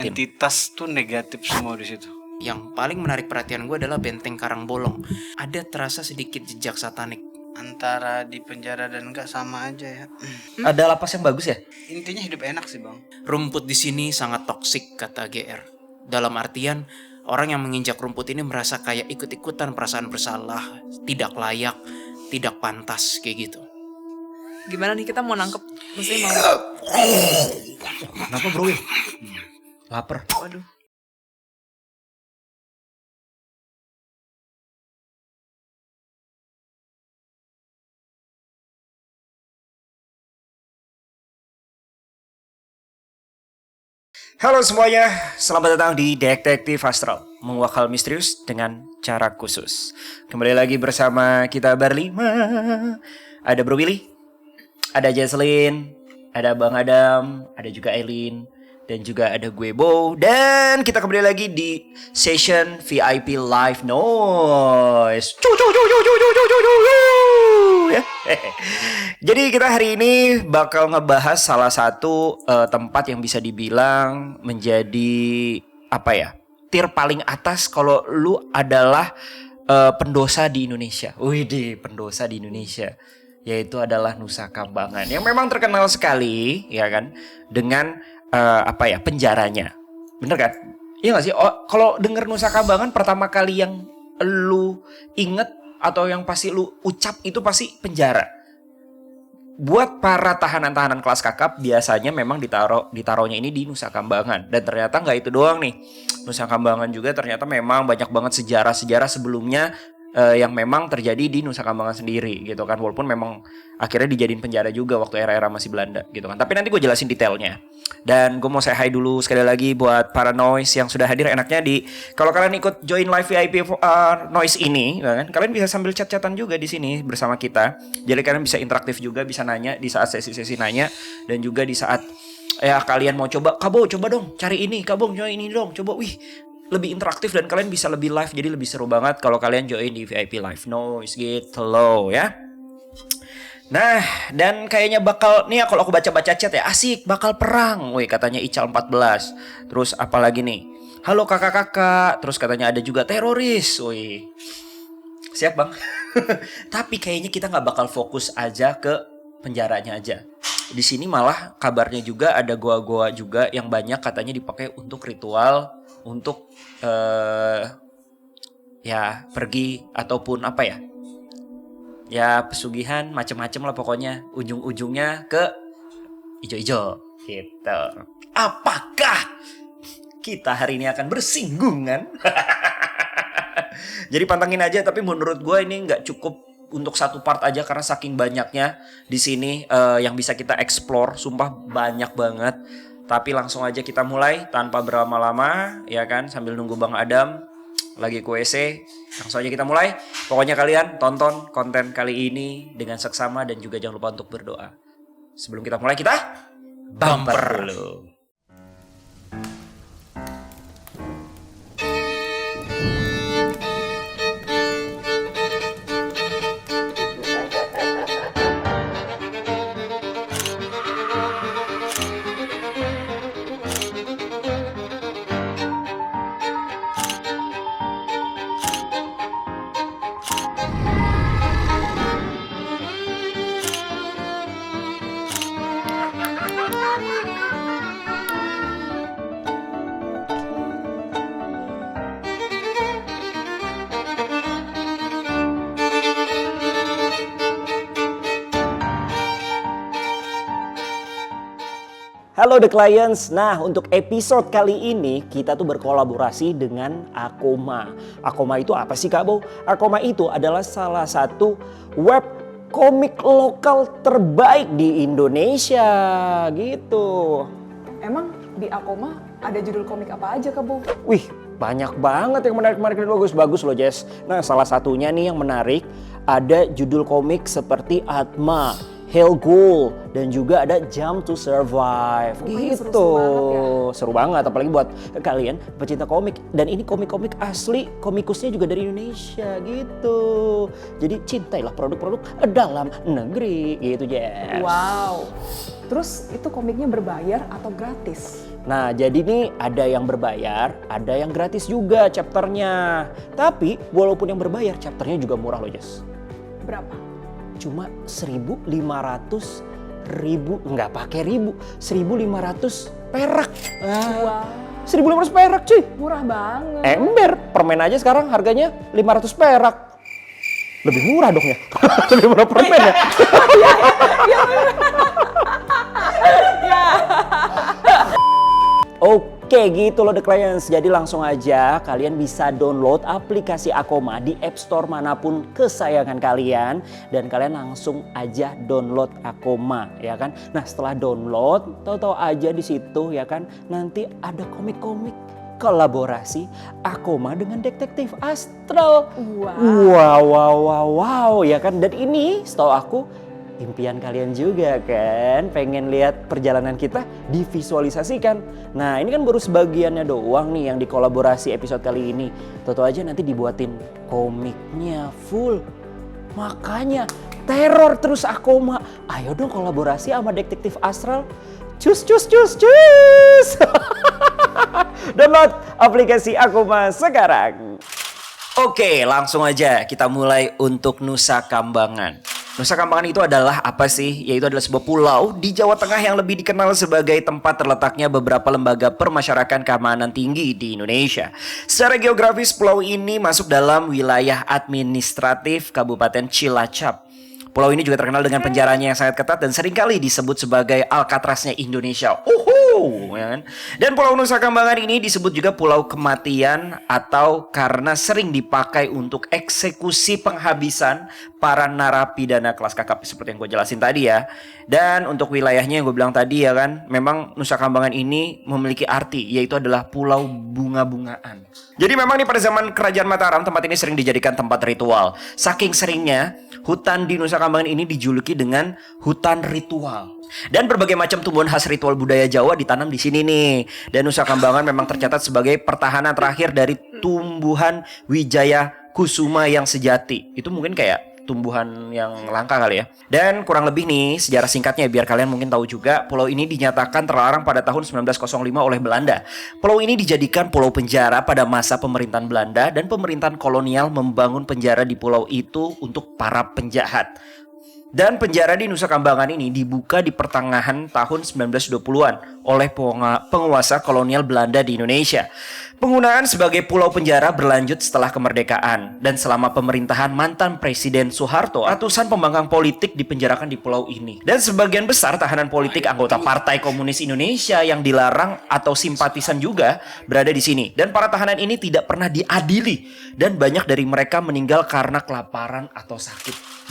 mungkin. Identitas tuh negatif semua di situ. Yang paling menarik perhatian gue adalah Benteng Karangbolong. Ada terasa sedikit jejak satanik. Antara di penjara dan enggak sama aja ya. Ada lapas yang bagus ya? Intinya hidup enak sih bang. Rumput di sini sangat toksik, kata GR. Dalam artian, orang yang menginjak rumput ini merasa kayak ikut-ikutan perasaan bersalah, tidak layak, tidak pantas, kayak gitu. Gimana nih kita mau nangkep? Mesti mau. Kenapa bro? Laper. Waduh. Halo semuanya, selamat datang di Detektif Astral, menguak misterius dengan cara khusus. Kembali lagi bersama kita berlima. Ada Bro Willy, ada Jesslyn, ada Bang Adam, ada juga Eileen, dan juga ada gue Bo. Dan kita kembali lagi di session VIP Live Noise. Ya. Jadi kita hari ini bakal ngebahas salah satu tempat yang bisa dibilang menjadi apa ya, tier paling atas kalau lu adalah pendosa di Indonesia. Widih, pendosa di Indonesia, yaitu adalah Nusa Kambangan yang memang terkenal sekali ya kan dengan apa ya, penjaranya. Bener kan? Iya gak sih? Oh, kalau denger Nusa Kambangan pertama kali yang lu inget atau yang pasti lu ucap itu pasti penjara. Buat para tahanan-tahanan kelas kakap biasanya memang ditaruhnya ini di Nusa Kambangan. Dan ternyata nggak itu doang nih. Nusa Kambangan juga ternyata memang banyak banget sejarah-sejarah sebelumnya yang memang terjadi di Nusa Kambangan sendiri gitu kan. Walaupun memang akhirnya dijadiin penjara juga waktu era-era masih Belanda gitu kan. Tapi nanti gue jelasin detailnya. Dan gue mau say hi dulu sekali lagi buat para noise yang sudah hadir. Enaknya kalau kalian ikut join live VIP noise ini kan, kalian bisa sambil chat-chatan juga di sini bersama kita. Jadi kalian bisa interaktif juga, bisa nanya di saat sesi-sesi nanya. Dan juga di saat ya kalian mau coba, Kabo coba dong cari ini, Kabo coba ini dong, coba wih, lebih interaktif dan kalian bisa lebih live. Jadi lebih seru banget kalau kalian join di VIP Live Noise gitu loh ya. Nah, dan kayaknya bakal nih ya, kalau aku baca-baca chat ya, asik bakal perang. Wih, katanya Ical 14. Terus apa lagi nih? Halo kakak-kakak. Terus katanya ada juga teroris. Wih. Siap, Bang. Tapi kayaknya kita nggak bakal fokus aja ke penjaranya aja. Di sini malah kabarnya juga ada goa-goa juga yang banyak katanya dipakai untuk ritual, untuk ya pergi ataupun apa ya? Ya pesugihan macem-macem lah pokoknya. Ujung-ujungnya ke ijo-ijo gitu. Apakah kita hari ini akan bersinggungan? Jadi pantengin aja. Tapi menurut gue ini gak cukup untuk satu part aja, karena saking banyaknya di sini yang bisa kita explore. Sumpah banyak banget. Tapi langsung aja kita mulai tanpa berlama-lama ya kan. Sambil nunggu Bang Adam lagi ke WC, langsung aja kita mulai. Pokoknya kalian tonton konten kali ini dengan seksama dan juga jangan lupa untuk berdoa. Sebelum kita mulai, kita bumper dulu. Halo The Clients, nah untuk episode kali ini kita tuh berkolaborasi dengan Akoma. Akoma itu apa sih Kak Bo? Akoma itu adalah salah satu web komik lokal terbaik di Indonesia gitu. Emang di Akoma ada judul komik apa aja Kak Bo? Wih, banyak banget yang menarik-menarik dan bagus-bagus loh Jess. Nah salah satunya nih yang menarik, ada judul komik seperti Atma, Hellghoul, dan juga ada Jump to Survive gitu. Seru banget apalagi buat kalian pecinta komik. Dan ini komik-komik asli, komikusnya juga dari Indonesia gitu. Jadi cintailah produk-produk dalam negeri gitu, Jess. Wow. Terus itu komiknya berbayar atau gratis? Nah, jadi nih ada yang berbayar, ada yang gratis juga chapternya. Tapi walaupun yang berbayar, chapternya juga murah loh, Jess. Berapa? Cuma 1.500 ribu, nggak pakai ribu, 1.500 perak. Wah, 1.500 perak cuy. murah banget. Ember, permen aja sekarang harganya 500 perak. Lebih murah dong ya. Lebih murah permen ya. Oke gitu loh The Clients. Jadi langsung aja kalian bisa download aplikasi Akoma di App Store manapun kesayangan kalian. Dan kalian langsung aja download Akoma ya kan. Nah setelah download tahu-tahu aja di situ ya kan. Nanti ada komik-komik kolaborasi Akoma dengan Detektif Astral. Wow ya kan. Dan ini setahu aku impian kalian juga kan, pengen lihat perjalanan kita divisualisasikan. Nah ini kan baru sebagiannya doang nih yang dikolaborasi episode kali ini. Tahu aja nanti dibuatin komiknya full. Makanya teror terus Akoma. Ayo dong kolaborasi sama Detektif Astral. Cus. Download aplikasi Akoma sekarang. Oke, langsung aja kita mulai untuk Nusa Kambangan. Nusa Kambangan itu adalah apa sih? Yaitu adalah sebuah pulau di Jawa Tengah yang lebih dikenal sebagai tempat terletaknya beberapa lembaga permasyarakatan keamanan tinggi di Indonesia. Secara geografis, pulau ini masuk dalam wilayah administratif Kabupaten Cilacap. Pulau ini juga terkenal dengan penjaranya yang sangat ketat dan seringkali disebut sebagai Alcatraznya Indonesia. Ya kan? Dan Pulau Nusa Kambangan ini disebut juga Pulau Kematian atau karena sering dipakai untuk eksekusi penghabisan para narapidana kelas kakap seperti yang gue jelasin tadi ya. Dan untuk wilayahnya yang gue bilang tadi ya kan, memang Nusa Kambangan ini memiliki arti yaitu adalah pulau bunga-bungaan. Jadi memang nih pada zaman Kerajaan Mataram tempat ini sering dijadikan tempat ritual. Saking seringnya hutan di Nusa Kambangan ini dijuluki dengan hutan ritual. Dan berbagai macam tumbuhan khas ritual budaya Jawa ditanam di sini nih. Dan Nusa Kambangan memang tercatat sebagai pertahanan terakhir dari tumbuhan Wijaya Kusuma yang sejati. Itu mungkin kayak tumbuhan yang langka kali ya. Dan kurang lebih nih sejarah singkatnya biar kalian mungkin tahu juga, pulau ini dinyatakan terlarang pada tahun 1905 oleh Belanda. Pulau ini dijadikan pulau penjara pada masa pemerintahan Belanda dan pemerintahan kolonial membangun penjara di pulau itu untuk para penjahat. Dan penjara di Nusa Kambangan ini dibuka di pertengahan tahun 1920-an oleh penguasa kolonial Belanda di Indonesia. Penggunaan sebagai pulau penjara berlanjut setelah kemerdekaan. Dan selama pemerintahan mantan Presiden Soeharto, ratusan pembangkang politik dipenjarakan di pulau ini. Dan sebagian besar tahanan politik anggota Partai Komunis Indonesia yang dilarang atau simpatisan juga berada di sini. Dan para tahanan ini tidak pernah diadili. Dan banyak dari mereka meninggal karena kelaparan atau sakit.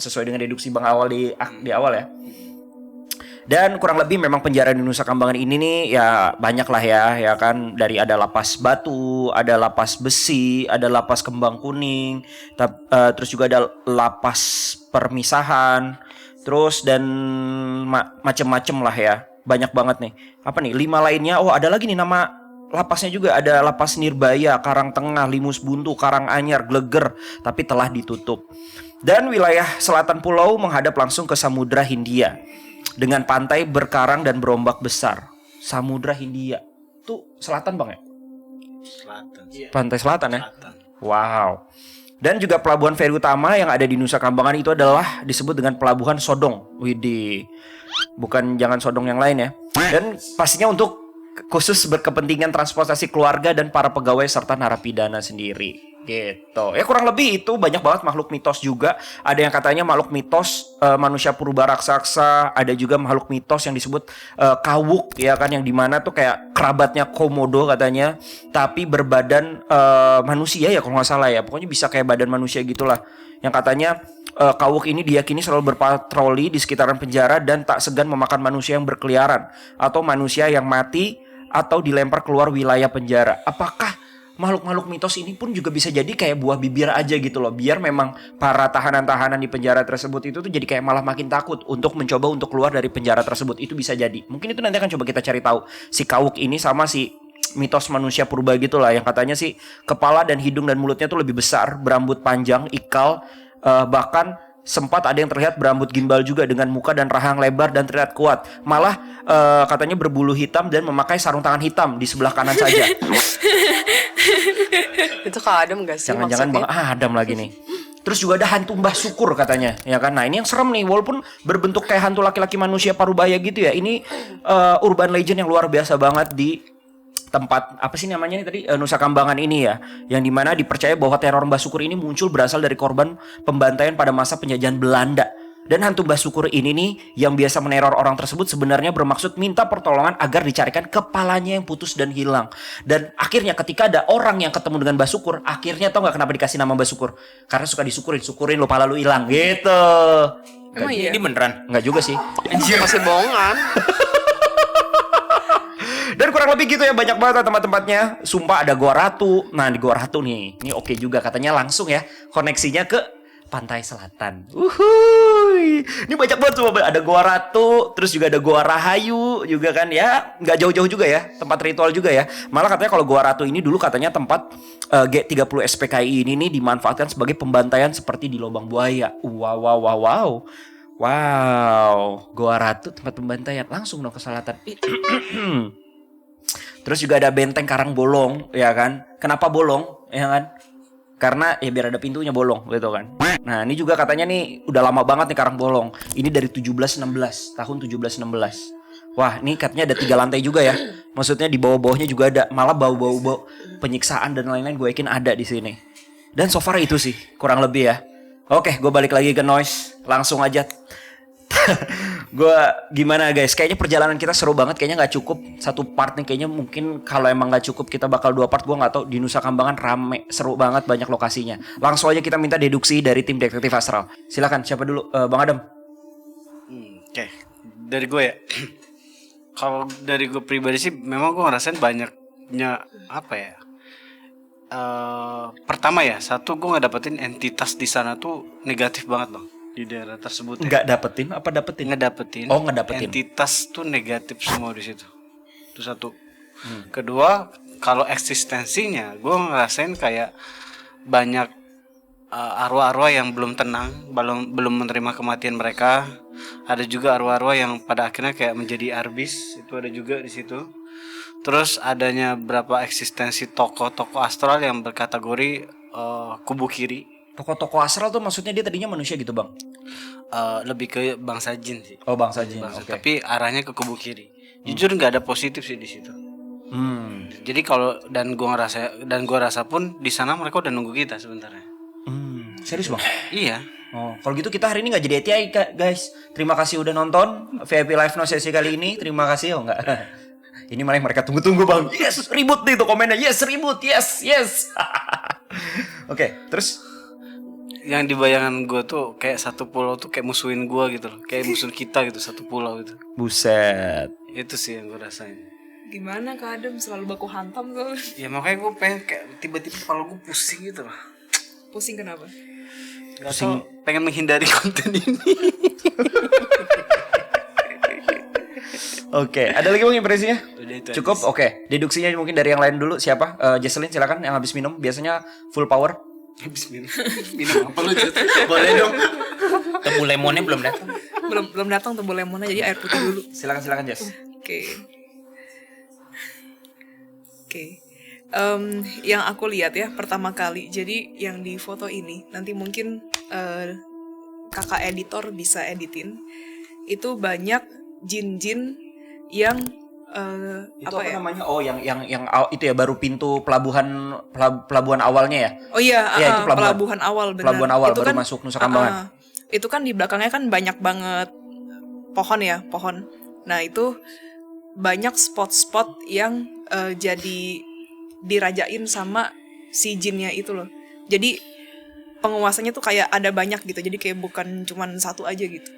Sesuai dengan deduksi Bang Awal di awal ya. Dan kurang lebih memang penjara di Nusa Kambangan ini nih ya banyak lah ya kan, dari ada lapas batu, ada lapas besi, ada lapas kembang kuning, terus juga ada lapas permisahan, terus dan macem-macem lah ya, banyak banget nih. Apa nih 5 lainnya? Oh ada lagi nih nama lapasnya juga, ada Lapas Nirbaya, Karangtengah, Limus Buntu, Karanganyar, Gleger, tapi telah ditutup. Dan wilayah selatan pulau menghadap langsung ke Samudra Hindia dengan pantai berkarang dan berombak besar. Samudra Hindia itu selatan Bang ya? Selatan. Pantai selatan ya? Selatan. Wow. Dan juga pelabuhan feri utama yang ada di Nusa Kambangan itu adalah disebut dengan Pelabuhan Sodong. Widih. Bukan jangan Sodong yang lain ya. Dan pastinya untuk khusus berkepentingan transportasi keluarga dan para pegawai serta narapidana sendiri. Gitu. Ya kurang lebih itu, banyak banget makhluk mitos juga. Ada yang katanya makhluk mitos manusia purba raksasa, ada juga makhluk mitos yang disebut kawuk ya kan, yang dimana tuh kayak kerabatnya Komodo katanya, tapi berbadan manusia ya kalau nggak salah ya. Pokoknya bisa kayak badan manusia gitulah. Yang katanya kawuk ini diyakini selalu berpatroli di sekitaran penjara dan tak segan memakan manusia yang berkeliaran atau manusia yang mati atau dilempar keluar wilayah penjara. Apakah makhluk-makhluk mitos ini pun juga bisa jadi kayak buah bibir aja gitu loh, biar memang para tahanan-tahanan di penjara tersebut itu tuh jadi kayak malah makin takut untuk mencoba untuk keluar dari penjara tersebut. Itu bisa jadi. Mungkin itu nanti akan coba kita cari tahu si kawuk ini sama si mitos manusia purba gitu lah, yang katanya sih kepala dan hidung dan mulutnya tuh lebih besar, berambut panjang, ikal, bahkan sempat ada yang terlihat berambut gimbal juga dengan muka dan rahang lebar dan terlihat kuat. Malah katanya berbulu hitam dan memakai sarung tangan hitam di sebelah kanan saja. Itu Kak Adam gak sih Jangan-jangan Bang maksudnya? Adam lagi nih. Terus juga ada hantu Mbah Syukur katanya, ya kan? Nah ini yang serem nih, walaupun berbentuk kayak hantu laki-laki manusia parubaya gitu ya. Ini urban legend yang luar biasa banget di tempat apa sih namanya nih tadi Nusa Kambangan ini ya, yang dimana dipercaya bahwa teror Mbah Syukur ini muncul berasal dari korban pembantaian pada masa penjajahan Belanda. Dan hantu Mbah Syukur ini nih yang biasa meneror orang tersebut sebenarnya bermaksud minta pertolongan agar dicarikan kepalanya yang putus dan hilang. Dan akhirnya ketika ada orang yang ketemu dengan Mbah Syukur, akhirnya tau gak kenapa dikasih nama Mbah Syukur? Karena suka syukurin lo pala lu hilang gitu. Emang iya? Ini beneran. Enggak juga sih. Masih bohongan. Dan kurang lebih gitu ya, banyak banget tempat-tempatnya. Sumpah ada Goa Ratu. Nah di Goa Ratu nih, ini oke juga katanya langsung ya koneksinya ke pantai selatan. Uhuy. Ini banyak banget tuh, ada Goa Ratu, terus juga ada Goa Rahayu juga kan ya, nggak jauh-jauh juga ya, tempat ritual juga ya. Malah katanya kalau Goa Ratu ini dulu katanya tempat G30 SPKI ini nih dimanfaatkan sebagai pembantaian seperti di lubang buaya. Wow wow wow wow. Wow, Goa Ratu tempat pembantaian langsung dong ke selatan. Terus juga ada benteng Karang Bolong, ya kan? Kenapa bolong, ya kan? Karena ya biar ada pintunya bolong gitu kan. Nah ini juga katanya nih udah lama banget nih Karang Bolong. Ini dari 1716, tahun 1716. Wah ini katanya ada 3 lantai juga ya. Maksudnya di bawah-bawahnya juga ada. Malah bau-bau penyiksaan dan lain-lain gue yakin ada di sini. Dan so far itu sih kurang lebih ya. Oke gue balik lagi ke noise. Langsung aja. Gue gimana guys, kayaknya perjalanan kita seru banget, kayaknya nggak cukup satu part nih, kayaknya mungkin kalau emang nggak cukup kita bakal 2 part. Gue nggak tahu, di Nusa Kambangan rame, seru banget, banyak lokasinya. Langsung aja kita minta deduksi dari tim Detektif Astral. Silakan siapa dulu, Bang Adam? Oke. Dari gue ya. Kalau dari gue pribadi sih memang gue ngerasain banyaknya apa ya. Pertama ya, satu gue nggak dapetin entitas di sana tuh negatif banget bang, di daerah tersebut ya. Nggak dapetin apa dapetin? Ngedapetin. Oh, ngedapetin. Entitas tuh negatif semua di situ. Itu satu. Kedua, kalau eksistensinya, gue ngerasain kayak banyak arwah-arwah yang belum tenang, belum menerima kematian mereka. Ada juga arwah-arwah yang pada akhirnya kayak menjadi arbis, itu ada juga di situ. Terus adanya berapa eksistensi tokoh-tokoh astral yang berkategori kubu kiri. Tokoh-tokoh astral tuh maksudnya dia tadinya manusia gitu bang? Lebih ke bangsa jin sih. Oh bangsa jin, Bangsa, oke. tapi arahnya ke kubu kiri. Jujur nggak ada positif sih di situ. Jadi kalau dan gua rasa pun di sana mereka udah nunggu kita sebenarnya. Serius bang? Iya. Oh, kalau gitu kita hari ini nggak jadi ETI guys. Terima kasih udah nonton VIP Live No sesi kali ini. Terima kasih. Oh enggak. Ini malah yang mereka tunggu-tunggu bang. Yes, ribut nih tuh komennya. Yes, ribut. Yes, yes. Oke, terus Yang di bayangan gue tuh kayak satu pulau tuh kayak musuhin gue gitu loh. Kayak musuh kita gitu, satu pulau gitu. buset. Itu sih yang gue rasain. Gimana Kak Adam selalu baku hantam tuh? Ya makanya gue pengen kayak tiba-tiba kalau gue pusing gitu loh. Pusing kenapa? Gak tau, pengen menghindari konten ini. Oke, ada lagi bang impresinya? Udah itu Cukup? aja. Oke, deduksinya mungkin dari yang lain dulu. Siapa? Jesselyn silakan yang habis minum. Biasanya full power. Habis minum apa lu Jut? Boleh dong. Tebu lemonnya belum datang. Belum datang tuh lemonnya, jadi air putih dulu. Silakan Jess. Oke. Yang aku lihat ya pertama kali, jadi yang di foto ini nanti mungkin kakak editor bisa editin. Itu banyak jin-jin yang Itu apa namanya? Oh, yang itu ya baru pintu pelabuhan awalnya ya? Oh iya, Iya, itu pelabuhan awal benar. Pelabuhan awal itu baru masuk Nusa Kambangan. Itu kan di belakangnya kan banyak banget pohon. Nah, itu banyak spot-spot yang jadi dirajain sama si jinnya itu loh. Jadi penguasanya tuh kayak ada banyak gitu. Jadi kayak bukan cuman satu aja gitu.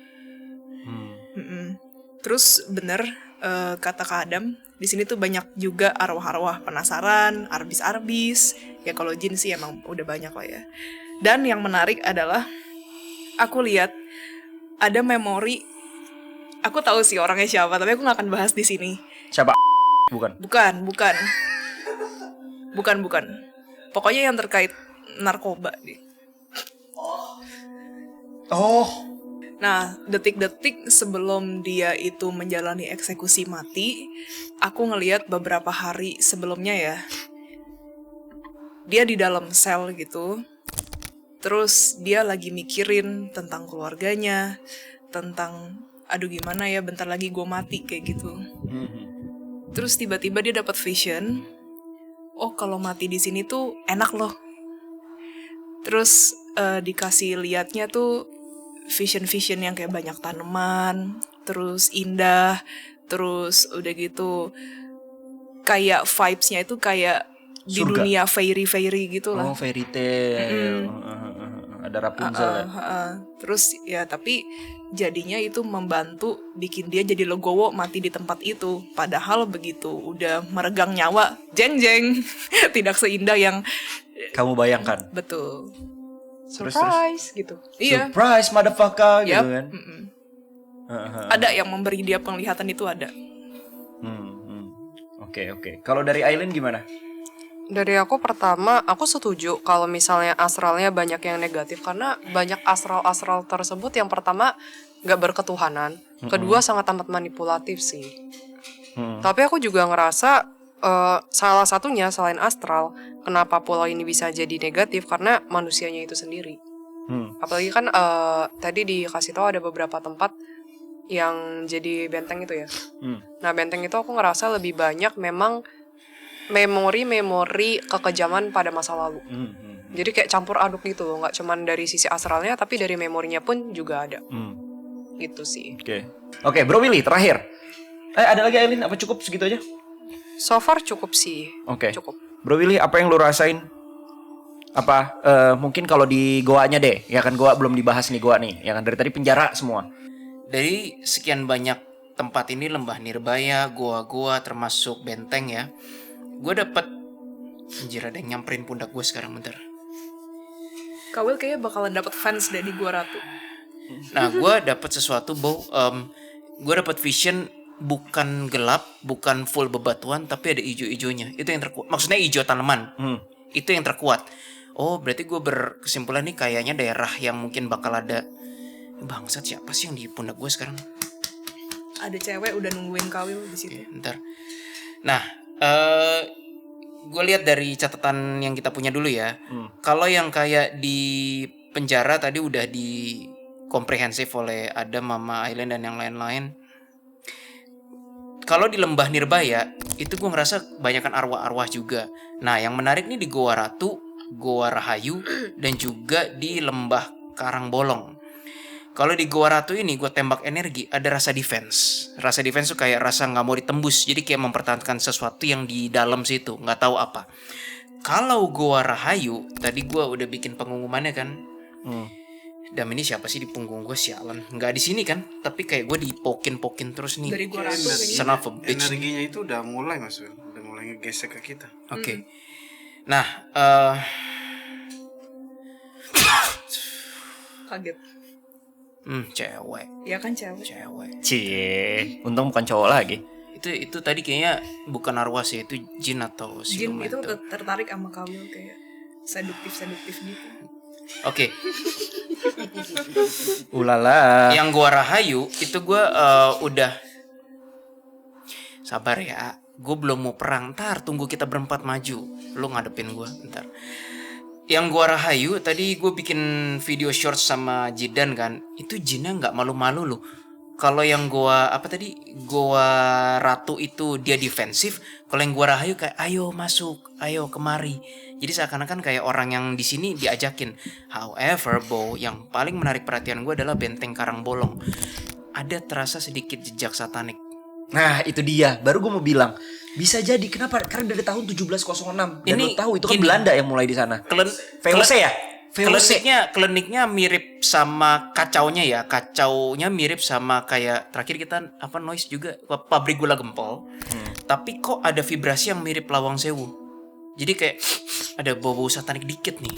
Terus bener kata Kak Adam, di sini tuh banyak juga arwah-arwah penasaran, arbis-arbis. Ya kalau jin sih emang udah banyak lah ya. Dan yang menarik adalah aku lihat ada memori. Aku tahu sih orangnya siapa, tapi aku nggak akan bahas di sini. Siapa? Bukan. Bukan. Pokoknya yang terkait narkoba nih. Oh. Nah, detik-detik sebelum dia itu menjalani eksekusi mati, aku ngelihat beberapa hari sebelumnya ya, dia di dalam sel gitu. Terus dia lagi mikirin tentang keluarganya, tentang aduh gimana ya bentar lagi gue mati kayak gitu. Terus tiba-tiba dia dapat vision, oh kalau mati di sini tuh enak loh. Terus dikasih liatnya tuh vision-vision yang kayak banyak tanaman, terus indah, terus udah gitu kayak vibes-nya itu kayak di Surga. dunia fairy-fairy gitu lah. Oh, fairy tale. Ada Rapunzel ya. Terus ya tapi jadinya itu membantu bikin dia jadi legowo mati di tempat itu. Padahal begitu udah meregang nyawa, jeng jeng, tidak seindah yang Kamu bayangkan. betul. Surprise gitu. Iya. Surprise motherfucker gitu Yap. kan. Ada yang memberi dia penglihatan itu ada. Oke. Kalau dari Aileen gimana? Dari aku pertama, aku setuju kalau misalnya astralnya banyak yang negatif karena banyak astral-astral tersebut yang pertama nggak berketuhanan, kedua sangat amat manipulatif sih. Tapi aku juga ngerasa salah satunya selain astral, kenapa pulau ini bisa jadi negatif karena manusianya itu sendiri. Apalagi kan tadi dikasih tahu ada beberapa tempat yang jadi benteng itu ya. Nah benteng itu aku ngerasa lebih banyak memang memori kekejaman pada masa lalu. Jadi kayak campur aduk gitu loh, nggak cuman dari sisi astralnya tapi dari memorinya pun juga ada. Gitu sih. Oke, Bro Willy terakhir. Ada lagi Aileen? Apa cukup segitu aja? So far cukup sih. Oke. Cukup. Bro Willy, apa yang lu rasain? Apa mungkin kalau di goanya deh, ya kan goa belum dibahas nih goa nih, ya kan dari tadi penjara semua. Dari sekian banyak tempat ini, lembah Nirbaya, goa-goa termasuk benteng ya, gue dapet, anjir ada yang nyamperin pundak gue sekarang, bentar. Kawil kayaknya bakalan dapat fans dari Gua Ratu. Nah gue dapet sesuatu, gue dapet vision bukan gelap, bukan full bebatuan, tapi ada ijo-ijonya. Itu yang terkuat, maksudnya ijo tanaman. Itu yang terkuat. Oh berarti gue berkesimpulan nih kayaknya daerah yang mungkin bakal ada. Bangsat, siapa sih yang di pundak gue sekarang? Ada cewek udah nungguin Kawil di situ. Oke, bentar. Nah, gue lihat dari catatan yang kita punya dulu ya. Kalau yang kayak di penjara tadi udah di komprehensif oleh Adam, Mama Aileen dan yang lain-lain. Kalau di lembah Nirbaya itu gue ngerasa banyakan arwah-arwah juga. Nah, yang menarik nih di Goa Ratu, Goa Rahayu, dan juga di lembah Karangbolong. Kalau di Goa Ratu ini gue tembak energi, ada rasa defense. Rasa defense tuh kayak rasa nggak mau ditembus, jadi kayak mempertahankan sesuatu yang di dalam situ, nggak tahu apa. Kalau Goa Rahayu, tadi gue udah bikin pengumumannya kan. Dam ini siapa sih di punggung gue, sialan. Nggak di sini kan, tapi kayak gue dipokin-pokin terus nih. Dari Gua Ratu kayaknya. Son of a bitch. Energinya itu udah mulai masuk, udah mulai ngegesek ke kita. Oke. Nah, Kaget. cewek. Ya kan cewek. Cie, untung bukan cowok lagi. Itu tadi kayaknya bukan arwah sih, itu jin atau Jin itu siluman. tertarik sama Kawil kayak seduktif gitu. Oke. Ulala. Yang gua rahayu itu gua udah sabar ya. Gue belum mau perang. Ntar tunggu kita berempat maju. Lu ngadepin gua ntar. Yang gua rahayu tadi gue bikin video short sama Jidan kan. Itu jinnya nggak malu-malu loh. Kalau yang gua Ratu itu dia defensif. Kalau yang gua rahayu kayak ayo masuk, ayo kemari. Jadi seakan-akan kayak orang yang di sini diajakin. However, yang paling menarik perhatian gue adalah benteng Karangbolong. Ada terasa sedikit jejak satanik. Nah itu dia, baru gue mau bilang bisa jadi kenapa? Karena dari tahun 1706 dan Ini lo tahu itu kan gini. Belanda yang mulai di sana. VOC ya? VOC. Kliniknya mirip sama kacaunya ya. Kacaunya mirip sama kayak terakhir kita apa noise juga pabrik gula gempol. Tapi kok ada vibrasi yang mirip Lawang Sewu. Jadi kayak ada bau-bau satanik dikit nih.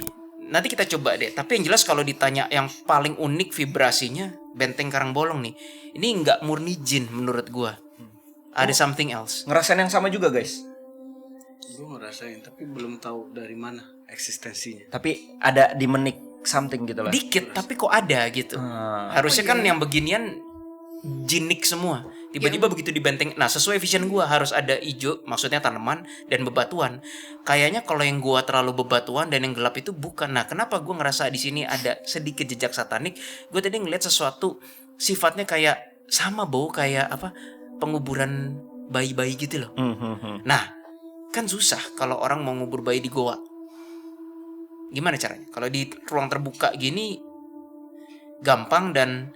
Nanti kita coba deh. Tapi yang jelas kalau ditanya yang paling unik vibrasinya benteng Karangbolong nih. Ini nggak murni jin menurut gua. Ada something else. Ngerasain yang sama juga guys. Gue ngerasain tapi belum tahu dari mana eksistensinya. Tapi ada di menik something gitu lah. dikit tapi kok ada gitu. Harusnya kan yang beginian jinik semua. Tiba-tiba begitu dibenteng. Nah, sesuai vision gua harus ada ijo, maksudnya tanaman dan bebatuan. Kayaknya kalau yang gua terlalu bebatuan dan yang gelap itu bukan. Nah, kenapa gua ngerasa di sini ada sedikit jejak satanik? Gua tadi ngeliat sesuatu sifatnya kayak sama bau kayak apa? Penguburan bayi-bayi gitu loh. Nah, kan susah kalau orang mau ngubur bayi di goa. Gimana caranya? Kalau di ruang terbuka gini gampang dan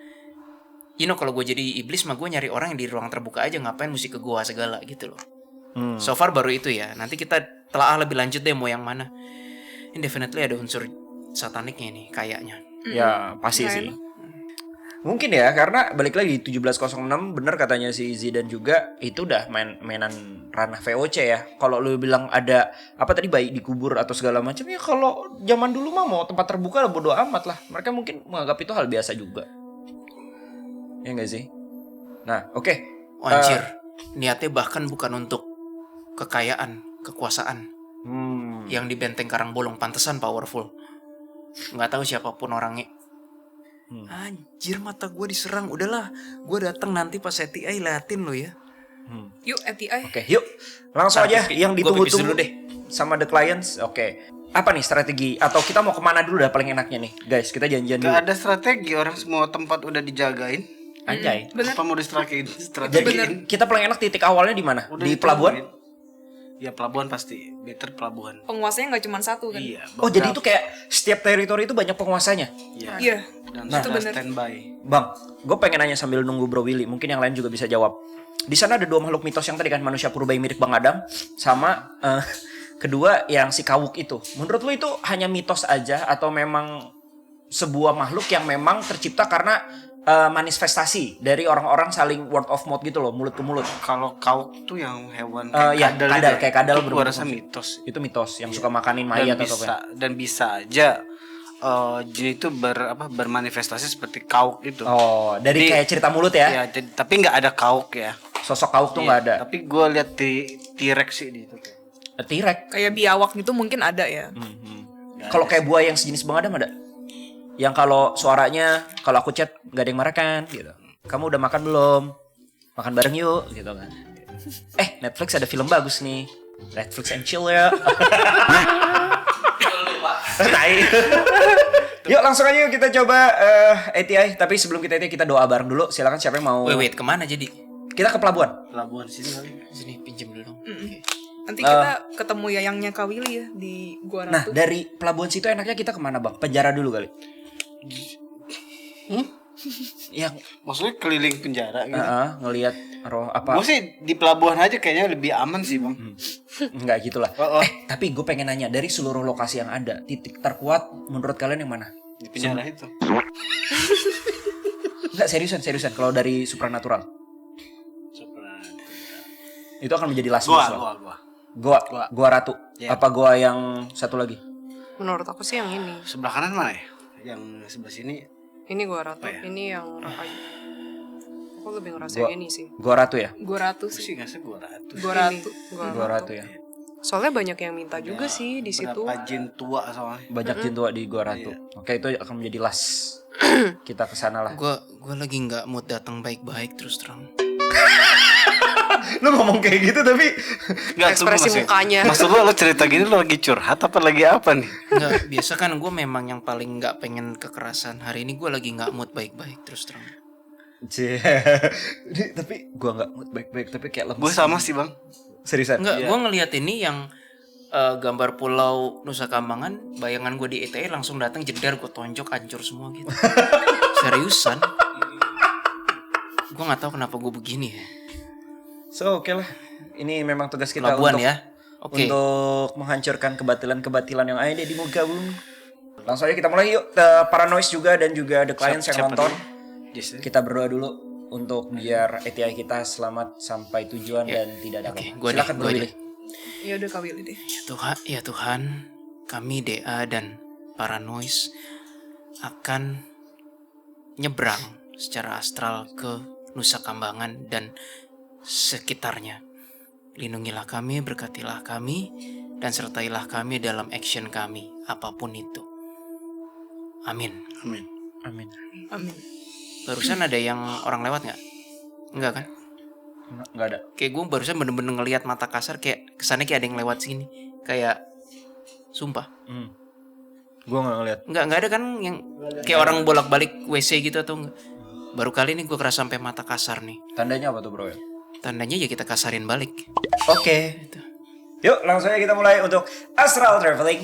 kalau gue jadi iblis mah gue nyari orang yang di ruang terbuka aja, ngapain mesti ke gua segala gitu loh. So far baru itu ya. Nanti kita telaah lebih lanjut deh mau yang mana. Ini definitely ada unsur sataniknya nih kayaknya. Ya pasti sih. Mungkin ya karena balik lagi 1706 bener katanya si Zidan juga itu udah mainan ranah VOC ya. Kalau lu bilang ada apa tadi bayi dikubur atau segala macam ya kalau zaman dulu mah mau tempat terbuka lah bodo amat lah. Mereka mungkin menganggap itu hal biasa juga. Ya enggak sih? Nah, oke. Anjir, niatnya bahkan bukan untuk kekayaan, kekuasaan. Yang di Benteng Karangbolong pantesan powerful. Nggak tahu siapapun orangnya. Anjir, mata gue diserang. Udahlah, gue datang nanti pas ATI liatin lo ya. Yuk ATI. Oke, yuk. Langsung aja yang Gua pipis ditunggu-tunggu dulu deh. sama the clients. Oke. Apa nih strategi atau kita mau kemana dulu dah paling enaknya nih? Guys, kita janjian dulu. Gak ada strategi, orang semua tempat udah dijagain. Anjay. Bener. Apa mau distrategiin? Jadi kita paling enak titik awalnya di mana? Di pelabuhan? Ya pelabuhan pasti, better pelabuhan. Penguasanya nggak cuma satu kan? Iya. Oh, jadi itu kayak setiap teritori itu banyak penguasanya. Iya. Dan Itu sudah bener. standby. Bang, gue pengen nanya sambil nunggu Bro Willy, mungkin yang lain juga bisa jawab. Di sana ada dua makhluk mitos yang tadi kan manusia purba yang mirip Bang Adam sama kedua yang si Kawuk itu. Menurut lu itu hanya mitos aja atau memang sebuah makhluk yang memang tercipta karena manifestasi dari orang-orang saling word of mouth gitu loh, mulut ke mulut. Kalau kauk tuh yang hewan Ya, kadal, kadal, itu kayak kadal itu gua berbentuk rasa mitos. Itu mitos yang suka makanin mayat atau apa. Dan bisa aja jin itu bermanifestasi seperti kauk itu. Oh, dari kayak cerita mulut ya. Ya, tapi nggak ada kauk ya. Sosok Kawuk tuh nggak ada. Tapi gue lihat di T-Rex sih di itu. T-Rex. Kayak biawak gitu mungkin ada ya. Kalau kayak buaya yang sejenis Bang Adam ada? Yang kalau suaranya kalau aku chat gak ada yang marah kan gitu. Kamu udah makan belum? Makan bareng yuk gitu kan. Netflix ada film bagus nih. Netflix and chill ya. Yuk langsung aja yuk kita coba ATI. Tapi sebelum kita ATI kita doa bareng dulu. Silakan siapa yang mau. Wait, kemana jadi? Kita ke pelabuhan. Pelabuhan sini kali. Sini pinjam dulu. Oke. Nanti kita ketemu yayangnya Kawili ya di Gua Nah Ratu. dari pelabuhan situ enaknya kita kemana Bang? Penjara dulu kali. Yang Maksudnya keliling penjara gitu. ngelihat roh apa? Gue sih di pelabuhan aja kayaknya lebih aman sih bang. Enggak gitulah. Oh. Tapi gue pengen nanya dari seluruh lokasi yang ada, titik terkuat menurut kalian yang mana? Di penjara itu. Enggak seriusan kalau dari supranatural. Itu akan menjadi last boss. Gua Ratu. Yeah. Apa gua yang satu lagi? Menurut aku sih yang ini. Sebelah kanan mana ya? Yang sebelah sini. Ini Gua Ratu. Oh, ya? Ini yang Rahayu. Aku lebih ngerasa Gua- yang ini sih. Gua Ratu ya. Gua Ratu Aku sih. sih nggak gua Ratu. Gua Ratu. Gua Ratu ya. Soalnya banyak yang minta juga sih di situ. Berapa jin tua soalnya. Banyak jin tua di Gua Ratu. Oke, itu akan menjadi last. Kita kesana lah. Gua lagi nggak mood datang baik-baik terus terang. Lu ngomong kayak gitu tapi Nggak, Ekspresi tunggu, mukanya. Maksud lo cerita gini lo lagi curhat apa lagi apa nih? Nggak, biasa kan gue memang yang paling nggak pengen kekerasan. Hari ini gue lagi nggak mood baik-baik terus terang. tapi gua nggak mood baik-baik tapi kayak lemes. Gue sama sih bang. Seriusan. Enggak, gue ngelihat ini yang gambar pulau Nusa Kambangan, bayangan gue di ETE langsung datang jedar, gue tonjok hancur semua gitu. Seriusan. Gue nggak tahu kenapa gue begini ya. So oke lah. Ini memang tugas kita Pelabuhan untuk ya. Oke. untuk menghancurkan kebatilan-kebatilan yang ada di muka bumi. Langsung aja kita mulai yuk. Para noise juga dan juga the clients yang Siapa nonton. dulu? Yes, Kita berdoa dulu untuk biar ATI kita selamat sampai tujuan dan tidak ada Oke, apa-apa. gua deh, Silakan gua Bro deh. Willy. Ya udah Kawili deh. Ya Tuhan, kami DA dan para noise akan nyebrang secara astral ke Nusa Kambangan dan sekitarnya. Lindungilah kami, berkatilah kami, dan sertailah kami dalam action kami, apapun itu. Amin. Amin. Amin. Amin. Barusan ada yang orang lewat nggak? Enggak kan? Nggak ada. Kayak gue barusan bener-bener ngelihat mata kasar, kayak kesannya kayak ada yang lewat sini. Kayak sumpah. Gue nggak ngeliat. Enggak ada kan yang kayak orang bolak-balik WC gitu atau enggak? Baru kali ini gue kerasa sampai mata kasar nih. Tandanya apa tuh bro ya? Tandanya ya kita kasarin balik. Oke. Yuk langsung aja kita mulai untuk Astral Traveling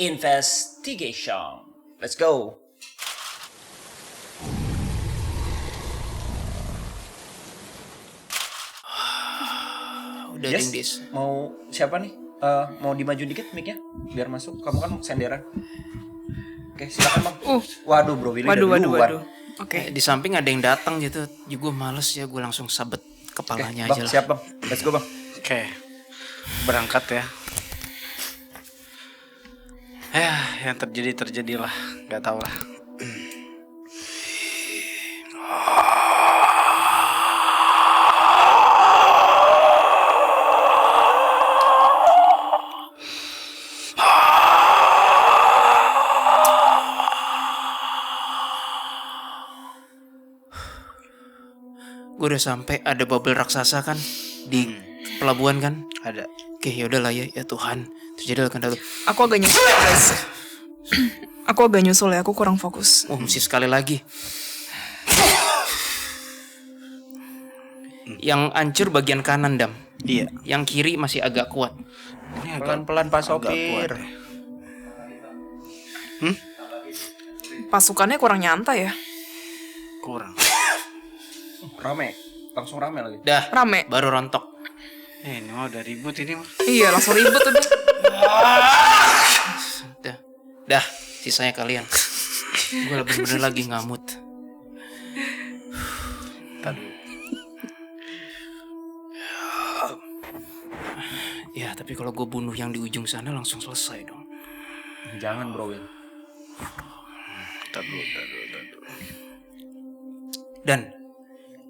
Investigation. Let's go. Udah Yes. Dingdis. Mau siapa nih? Mau dimaju dikit mic-nya biar masuk. Kamu kan senderan. Oke, silakan bang. Waduh bro Willy Waduh, udah waduh, duluan. waduh. Oke. Di samping ada yang datang gitu. Gue males ya, gue langsung sabet Oke, kepalanya bang, aja lah. siap bang. Let's go bang. Oke. Berangkat ya. Yang terjadilah, nggak tahu lah. Gue udah sampai, ada bubble raksasa kan di pelabuhan kan. Ada. Oke, yaudah lah ya Tuhan. Terjadilah kehendak. Aku agak nyusul ya guys. Aku agak nyusul ya, aku kurang fokus. Oh, mesti sekali lagi. Yang hancur bagian kanan, Dam. Iya. Yang kiri masih agak kuat. Ini Pelan-pelan Pak agak kuat Sopir. ya. Pasukannya kurang nyantai ya. Kurang. Rame. Langsung rame lagi. Dah, Rame. baru rontok. Ini mah udah ribut ini mah. Iya, langsung ribet udah. Dah, sisanya kalian. Gue bener-bener lagi ngamut. Tadi. Ya, tapi kalau gue bunuh yang di ujung sana langsung selesai dong. Jangan bro Will. Tadi. Dan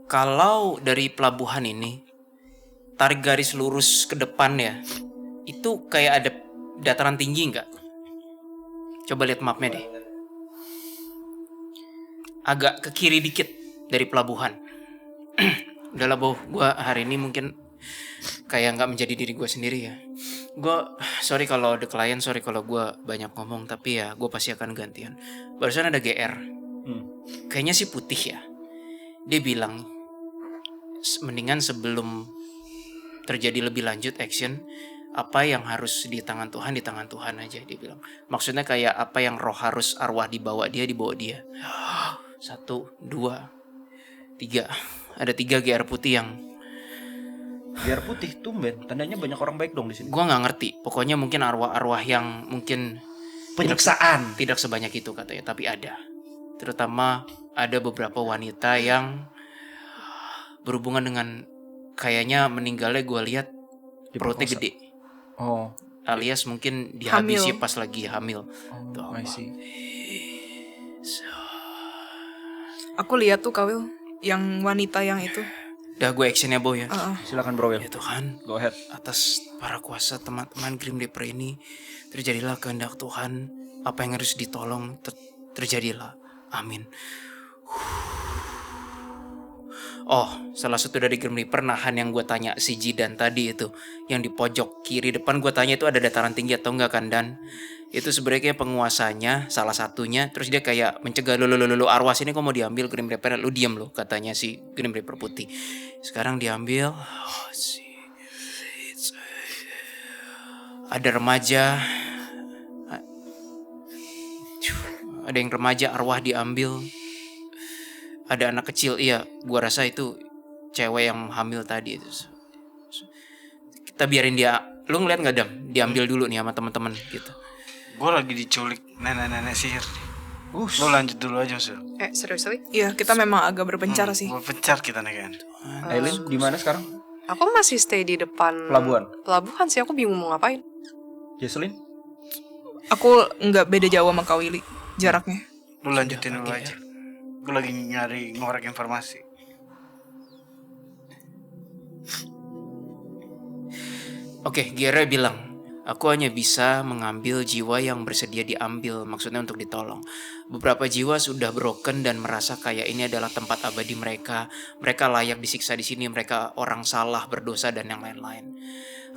kalau dari pelabuhan ini tarik garis lurus ke depan ya, itu kayak ada dataran tinggi nggak? Coba lihat mapnya deh. Agak ke kiri dikit dari pelabuhan. Udahlah Bow, gue hari ini mungkin kayak nggak menjadi diri gue sendiri ya. Gue sorry kalau the client, sorry kalau gue banyak ngomong, tapi ya gue pasti akan gantian. Barusan ada GR, kayaknya sih putih ya. Dia bilang mendingan sebelum terjadi lebih lanjut action, apa yang harus di tangan Tuhan aja, dia bilang. Maksudnya kayak apa yang roh harus arwah dibawa dia. 1, 2, 3. Ada 3 GR putih yang Biar putih tumben. Tandanya banyak orang baik dong di sini. gua nggak ngerti. Pokoknya mungkin arwah-arwah yang mungkin Penyiksaan. tidak sebanyak itu katanya, tapi ada. Terutama ada beberapa wanita yang berhubungan dengan, kayaknya meninggalnya gue lihat perutnya Diperkosa. gede, Oh. alias mungkin dihabisi Hamil. pas lagi hamil. Oh, I see. Aku lihat tuh Kawil, yang wanita yang itu. Udah gue actionnya Bow ya. Silakan bro Will. Ya Tuhan, Go ahead. atas para kuasa teman-teman Grim Reaper ini, terjadilah kehendak Tuhan. Apa yang harus ditolong terjadilah. Amin. Oh, salah satu dari Grim Reaper nahan yang gue tanya si Jidan tadi itu, yang di pojok kiri depan gue tanya itu ada dataran tinggi atau enggak kan, dan itu sebenarnya kayak penguasanya salah satunya. Terus dia kayak mencegah lu arwah sini kok mau diambil Grim Reaper, lu diam lo katanya si Grim Reaper putih. Sekarang diambil. Ada remaja, ada yang remaja arwah diambil. Ada anak kecil, iya, gua rasa itu cewek yang hamil tadi itu. Kita biarin dia, lu ngeliat nggak Dam? Diambil dulu nih sama teman-teman gitu. Gue lagi diculik nenek-nenek sihir. Lo lanjut dulu aja Sul. Serius kali? Iya, kita memang agak berpencar sih. Gue pencar kita nih kan. Aileen di mana sekarang? Aku masih stay di depan Pelabuhan. Pelabuhan sih, aku bingung mau ngapain. Jesselyn? Aku nggak beda jauh sama Kak Willy jaraknya. Lo lanjutin dulu aja. Gue lagi nyari ngorek informasi. Oke, Gere bilang Aku hanya bisa mengambil jiwa yang bersedia diambil, maksudnya untuk ditolong. Beberapa jiwa sudah broken dan merasa kayak ini adalah tempat abadi mereka. Mereka layak disiksa di sini, mereka orang salah, berdosa dan yang lain-lain.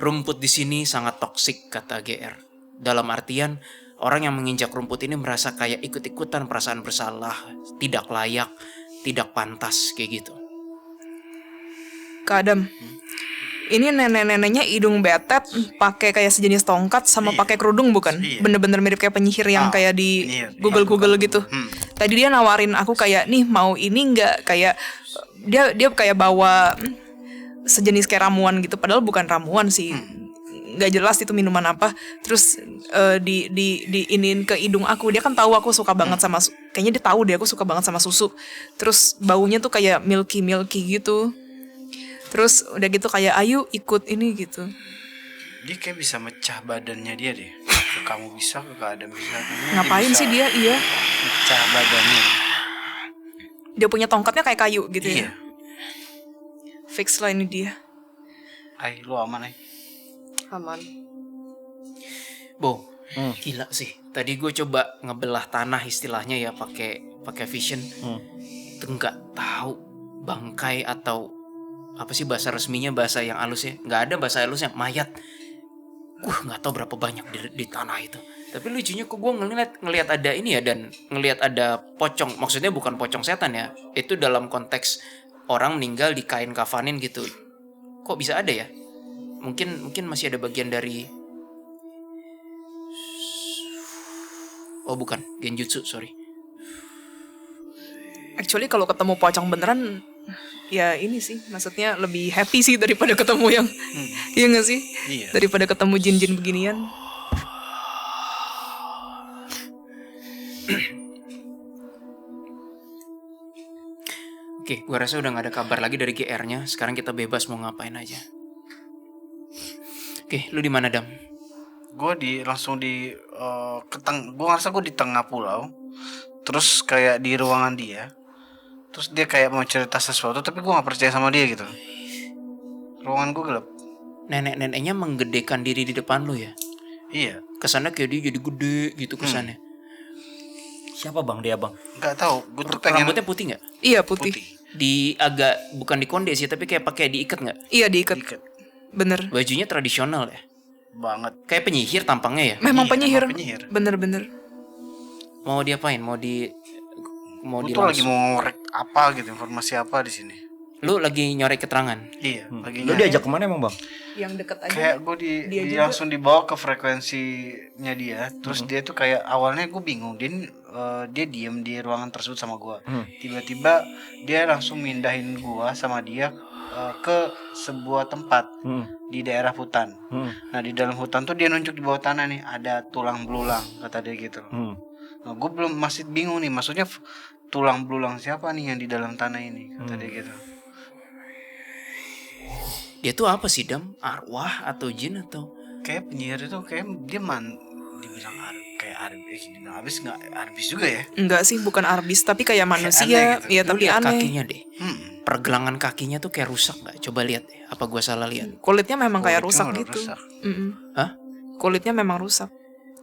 Rumput di sini sangat toksik, kata GR. Dalam artian, orang yang menginjak rumput ini merasa kayak ikut-ikutan perasaan bersalah, tidak layak, tidak pantas, kayak gitu. Kak Adam, ini nenek-neneknya hidung betet, pakai kayak sejenis tongkat sama pakai kerudung bukan? Iya. Bener-bener mirip kayak penyihir yang kayak di iya. Google gitu. Tadi dia nawarin aku kayak nih mau ini nggak, kayak dia kayak bawa sejenis kayak ramuan gitu, padahal bukan ramuan sih. Nggak jelas itu minuman apa. Terus diinin ke hidung aku. Dia kan tahu aku suka banget sama kayaknya dia tahu deh aku suka banget sama susu. Terus baunya tuh kayak milky gitu. Terus udah gitu kayak ayo ikut ini gitu. Dia kayak bisa mecah badannya dia deh. Ke kamu bisa, ke Adam bisa. Ngapain sih dia? Iya. Mecah badannya. Dia punya tongkatnya kayak kayu gitu Iya. ya. Fix lah ini dia. Ay, lu aman ay. Aman. Bo, gila sih. Tadi gue coba ngebelah tanah istilahnya ya pakai vision. Itu nggak tahu bangkai atau apa sih bahasa resminya, bahasa yang halusnya. Nggak ada bahasa halusnya, mayat. Nggak tahu berapa banyak di tanah itu. Tapi lucunya kok gue ngelihat ada ini ya, dan ngelihat ada pocong. Maksudnya bukan pocong setan ya. Itu dalam konteks orang meninggal di kain kafanin gitu. Kok bisa ada ya? Mungkin masih ada bagian dari. Oh bukan, genjutsu, sorry. Actually kalau ketemu pocong beneran ya ini sih, maksudnya lebih happy sih daripada ketemu yang iya nggak sih? Iya. Daripada ketemu jin-jin beginian. Oke, gue rasa udah gak ada kabar lagi dari GR-nya. Sekarang kita bebas mau ngapain aja. Oke, lu di mana, Dam? Gue langsung di gue ngerasa gue di tengah pulau. Terus kayak di ruangan dia. Terus dia kayak mau cerita sesuatu, tapi gue gak percaya sama dia gitu. Ruangan gue gelap. Nenek-neneknya menggedekan diri di depan lu ya? Iya. Kesannya kayak dia jadi gede gitu kesannya. Siapa bang dia bang? Gak tahu. Gue tuh pengen Rambutnya putih gak? Iya putih. Di agak, bukan di konde sih, tapi kayak pakai diikat gak? Iya diikat. Dikit Bener. Bajunya tradisional ya? banget. Kayak penyihir tampangnya ya? Memang Iya, penyihir. memang penyihir. Bener-bener. Mau diapain? Mau Gue tuh lagi mau ngorek apa gitu, informasi apa di sini. Lu lagi nyorek keterangan? Iya. Lagi Lu nyari. diajak kemana emang bang? Yang deket aja. Kayak gue dia juga. langsung dibawa ke frekuensinya dia. Terus dia tuh kayak awalnya gue bingung. Dia diem di ruangan tersebut sama gue. Tiba-tiba dia langsung mindahin gue sama dia ke sebuah tempat di daerah hutan. Nah di dalam hutan tuh dia nunjuk di bawah tanah nih ada tulang belulang kata dia gitu. Nah gue masih bingung nih, maksudnya tulang belulang siapa nih yang di dalam tanah ini kata dia gitu. Dia tuh apa sih, Dam? Arwah atau jin atau? Kayak penyihir itu kayak dia dibilang kayak arbis nggak arbis juga ya? Enggak sih, bukan arbis, tapi kayak manusia. aneh gitu. Iya, Lu tapi lihat aneh. kakinya deh. Pergelangan kakinya tuh kayak rusak nggak? Coba lihat deh. Apa gua salah lihat? Kulitnya memang kayak Kulitnya rusak malah gitu. rusak. Mm-mm. Hah? Kulitnya memang rusak.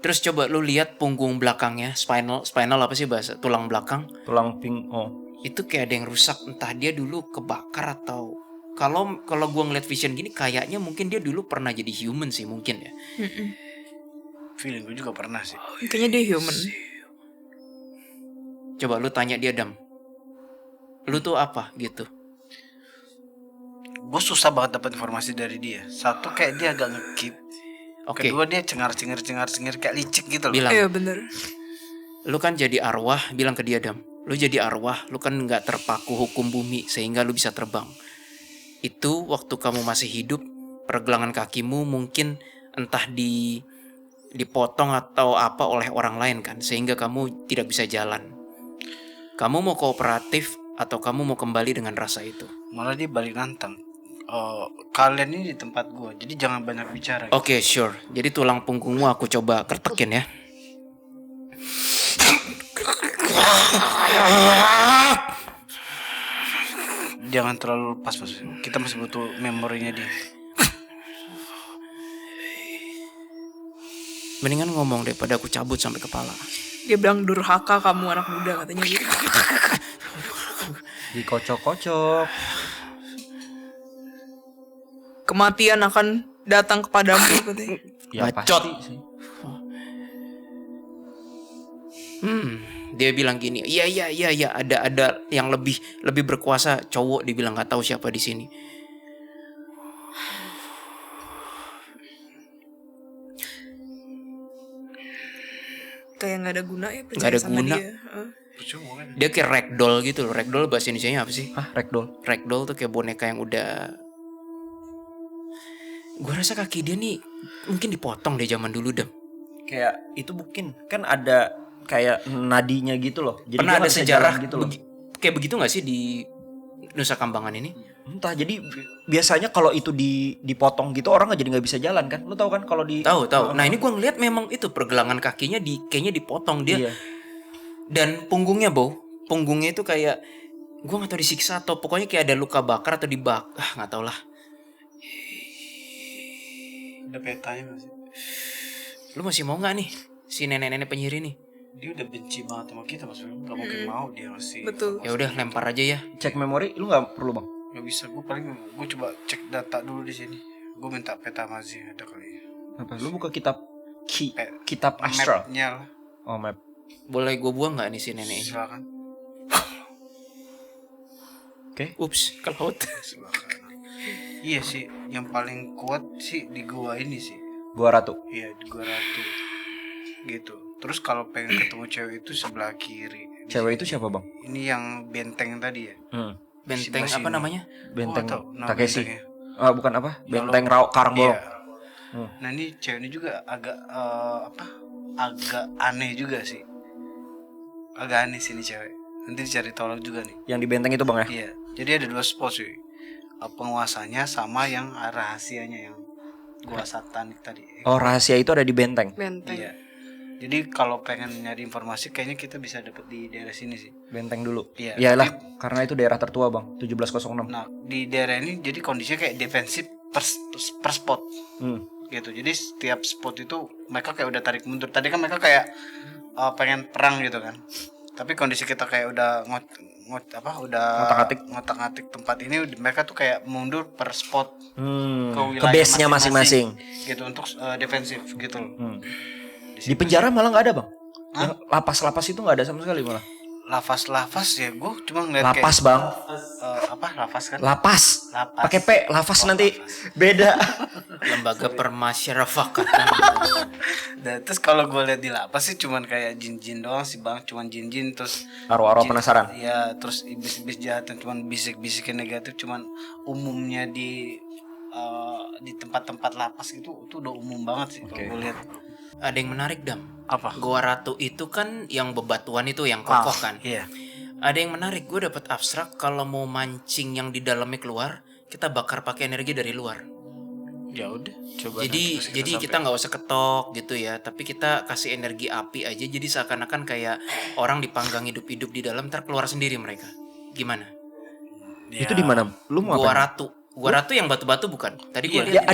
Terus coba lu lihat punggung belakangnya, spinal apa sih bahasa? Tulang belakang. Tulang ping. Oh. Itu kayak ada yang rusak. Entah dia dulu kebakar atau kalau gua ngeliat vision gini kayaknya mungkin dia dulu pernah jadi human sih mungkin ya. Feeling gue juga pernah sih. Kayaknya dia human. Coba lu tanya dia, Dam. Lu tuh apa gitu? Gue susah banget dapat informasi dari dia. Satu kayak dia agak ngekip. Oke. Kedua dia cengar-cengir kayak licik gitu loh. Bilang. Iya bener. Lu kan jadi arwah, bilang ke dia, Dam. Lu jadi arwah, lu kan nggak terpaku hukum bumi sehingga lu bisa terbang. Itu waktu kamu masih hidup, pergelangan kakimu mungkin entah dipotong atau apa oleh orang lain kan, sehingga kamu tidak bisa jalan. Kamu mau kooperatif atau kamu mau kembali dengan rasa itu? Malah dia balik nantang. Kalian ini di tempat gue, jadi jangan banyak bicara. Oke, sure. Jadi tulang punggungmu aku coba kertekin ya. Jangan terlalu lepas mas. Kita masih butuh memorinya dia. Mendingan ngomong daripada aku cabut sampai kepala. Dia bilang durhaka kamu anak muda katanya gitu. Dikocok-kocok. Kematian akan datang kepadamu katanya. Ya Bacot. pasti sih. Dia bilang gini, iya, ada yang lebih berkuasa, cowok dibilang nggak tahu siapa di sini. Kayak nggak ada guna ya Nggak percaya ada sama guna. dia. Percuma kan. Dia kayak ragdoll gitu loh. Ragdoll bahasa Indonesianya apa sih? Hah, ragdoll? Ragdoll tuh kayak boneka yang udah. Gue rasa kaki dia nih mungkin dipotong deh zaman dulu Dam. Kayak itu mungkin kan ada kayak nadinya gitu loh. Jadi Pernah dia ada nggak bisa sejarah jalan gitu loh. kayak begitu nggak sih di Nusa Kambangan ini? Entah, jadi biasanya kalau itu dipotong gitu orang jadi nggak bisa jalan kan? Lu tahu kan kalau di Tahu. Nah ini gue ngeliat memang itu pergelangan kakinya kayaknya dipotong dia. Iya. Dan punggungnya punggungnya itu kayak gue nggak tahu disiksa atau pokoknya kayak ada luka bakar atau nggak tahu lah. Ada petanya masih. Lu masih mau nggak nih si nenek-nenek penyihir ini? Dia udah benci banget sama kita Mas Bram. Gak mungkin mau dia masih. Betul. Ya udah lempar aja ya. Cek memori lu nggak perlu bang? Gak bisa, gue coba cek data dulu di sini. Gue minta peta Mazi ada kali. Apa? Lu buka kitab Eh, kitab astral. Mapnya lah. Oh map. Boleh gue buang nggak nih si nenek ini? Silakan. Oke. Ups, ke laut. Silakan. Iya sih, yang paling kuat sih di gua ini sih. Gua Ratu. Iya, di gua Ratu. Gitu. Terus kalau pengen ketemu cewek itu sebelah kiri. Cewek itu siapa bang? Ini yang benteng tadi ya. Benteng Sebelah apa sini. namanya? Benteng Gua tahu nama Takeshi. bentengnya. Ah bukan apa? Yang Benteng Karangbolong. Iya. Nah ini cewek ini juga agak agak aneh juga sih. Agak aneh sih ini cewek. Nanti dicari tolong juga nih. Yang di benteng itu bang ya? Iya. Jadi ada 2 spot sih. Penguasanya sama yang rahasianya yang gua satanik tadi. Oh rahasia itu ada di benteng. Benteng. Iya. Jadi kalau pengen nyari informasi kayaknya kita bisa dapet di daerah sini sih. Benteng dulu. Iya. Iyalah, karena itu daerah tertua bang. 1706. Nah di daerah ini jadi kondisinya kayak defensif per spot gitu. Jadi setiap spot itu mereka kayak udah tarik mundur. Tadi kan mereka kayak pengen perang gitu kan. Tapi kondisi kita kayak udah ngotak-ngatik tempat ini, mereka tuh kayak mundur per spot Ke wilayah base-nya masing-masing. gitu untuk defensif gitu loh. Di penjara malah nggak ada bang. Yang lapas-lapas itu nggak ada sama sekali malah. Lafaz ya gue cuma ngeliat Lapas kayak bang. lafaz kan Lapas. Lapas. Pakai P. Lafaz nanti beda. Lembaga Permasyarakatan. Dan terus kalau gue lihat di lapas sih cuman kayak jin-jin doang sih bang, cuman jin-jin terus Arwah-arwah jin- penasaran. ya terus iblis-iblis jahat yang cuman bisik-bisikin negatif, cuman umumnya di tempat-tempat lapas gitu itu udah umum banget sih kalau gue lihat. Ada yang menarik Dam. Apa? Goa Ratu itu kan yang bebatuan itu yang kokoh kan. Iya. Ada yang menarik, gue dapat abstrak kalau mau mancing yang di dalamnya keluar, kita bakar pakai energi dari luar. Ya udah, coba. Jadi kita nggak usah ketok gitu ya, tapi kita kasih energi api aja. Jadi seakan-akan kayak orang dipanggang hidup-hidup di dalam, ntar keluar sendiri mereka. Gimana? Itu di mana? Lu mau Goa apa? Ratu. Goa Ratu yang batu-batu bukan? Tadi gue Ya lihat.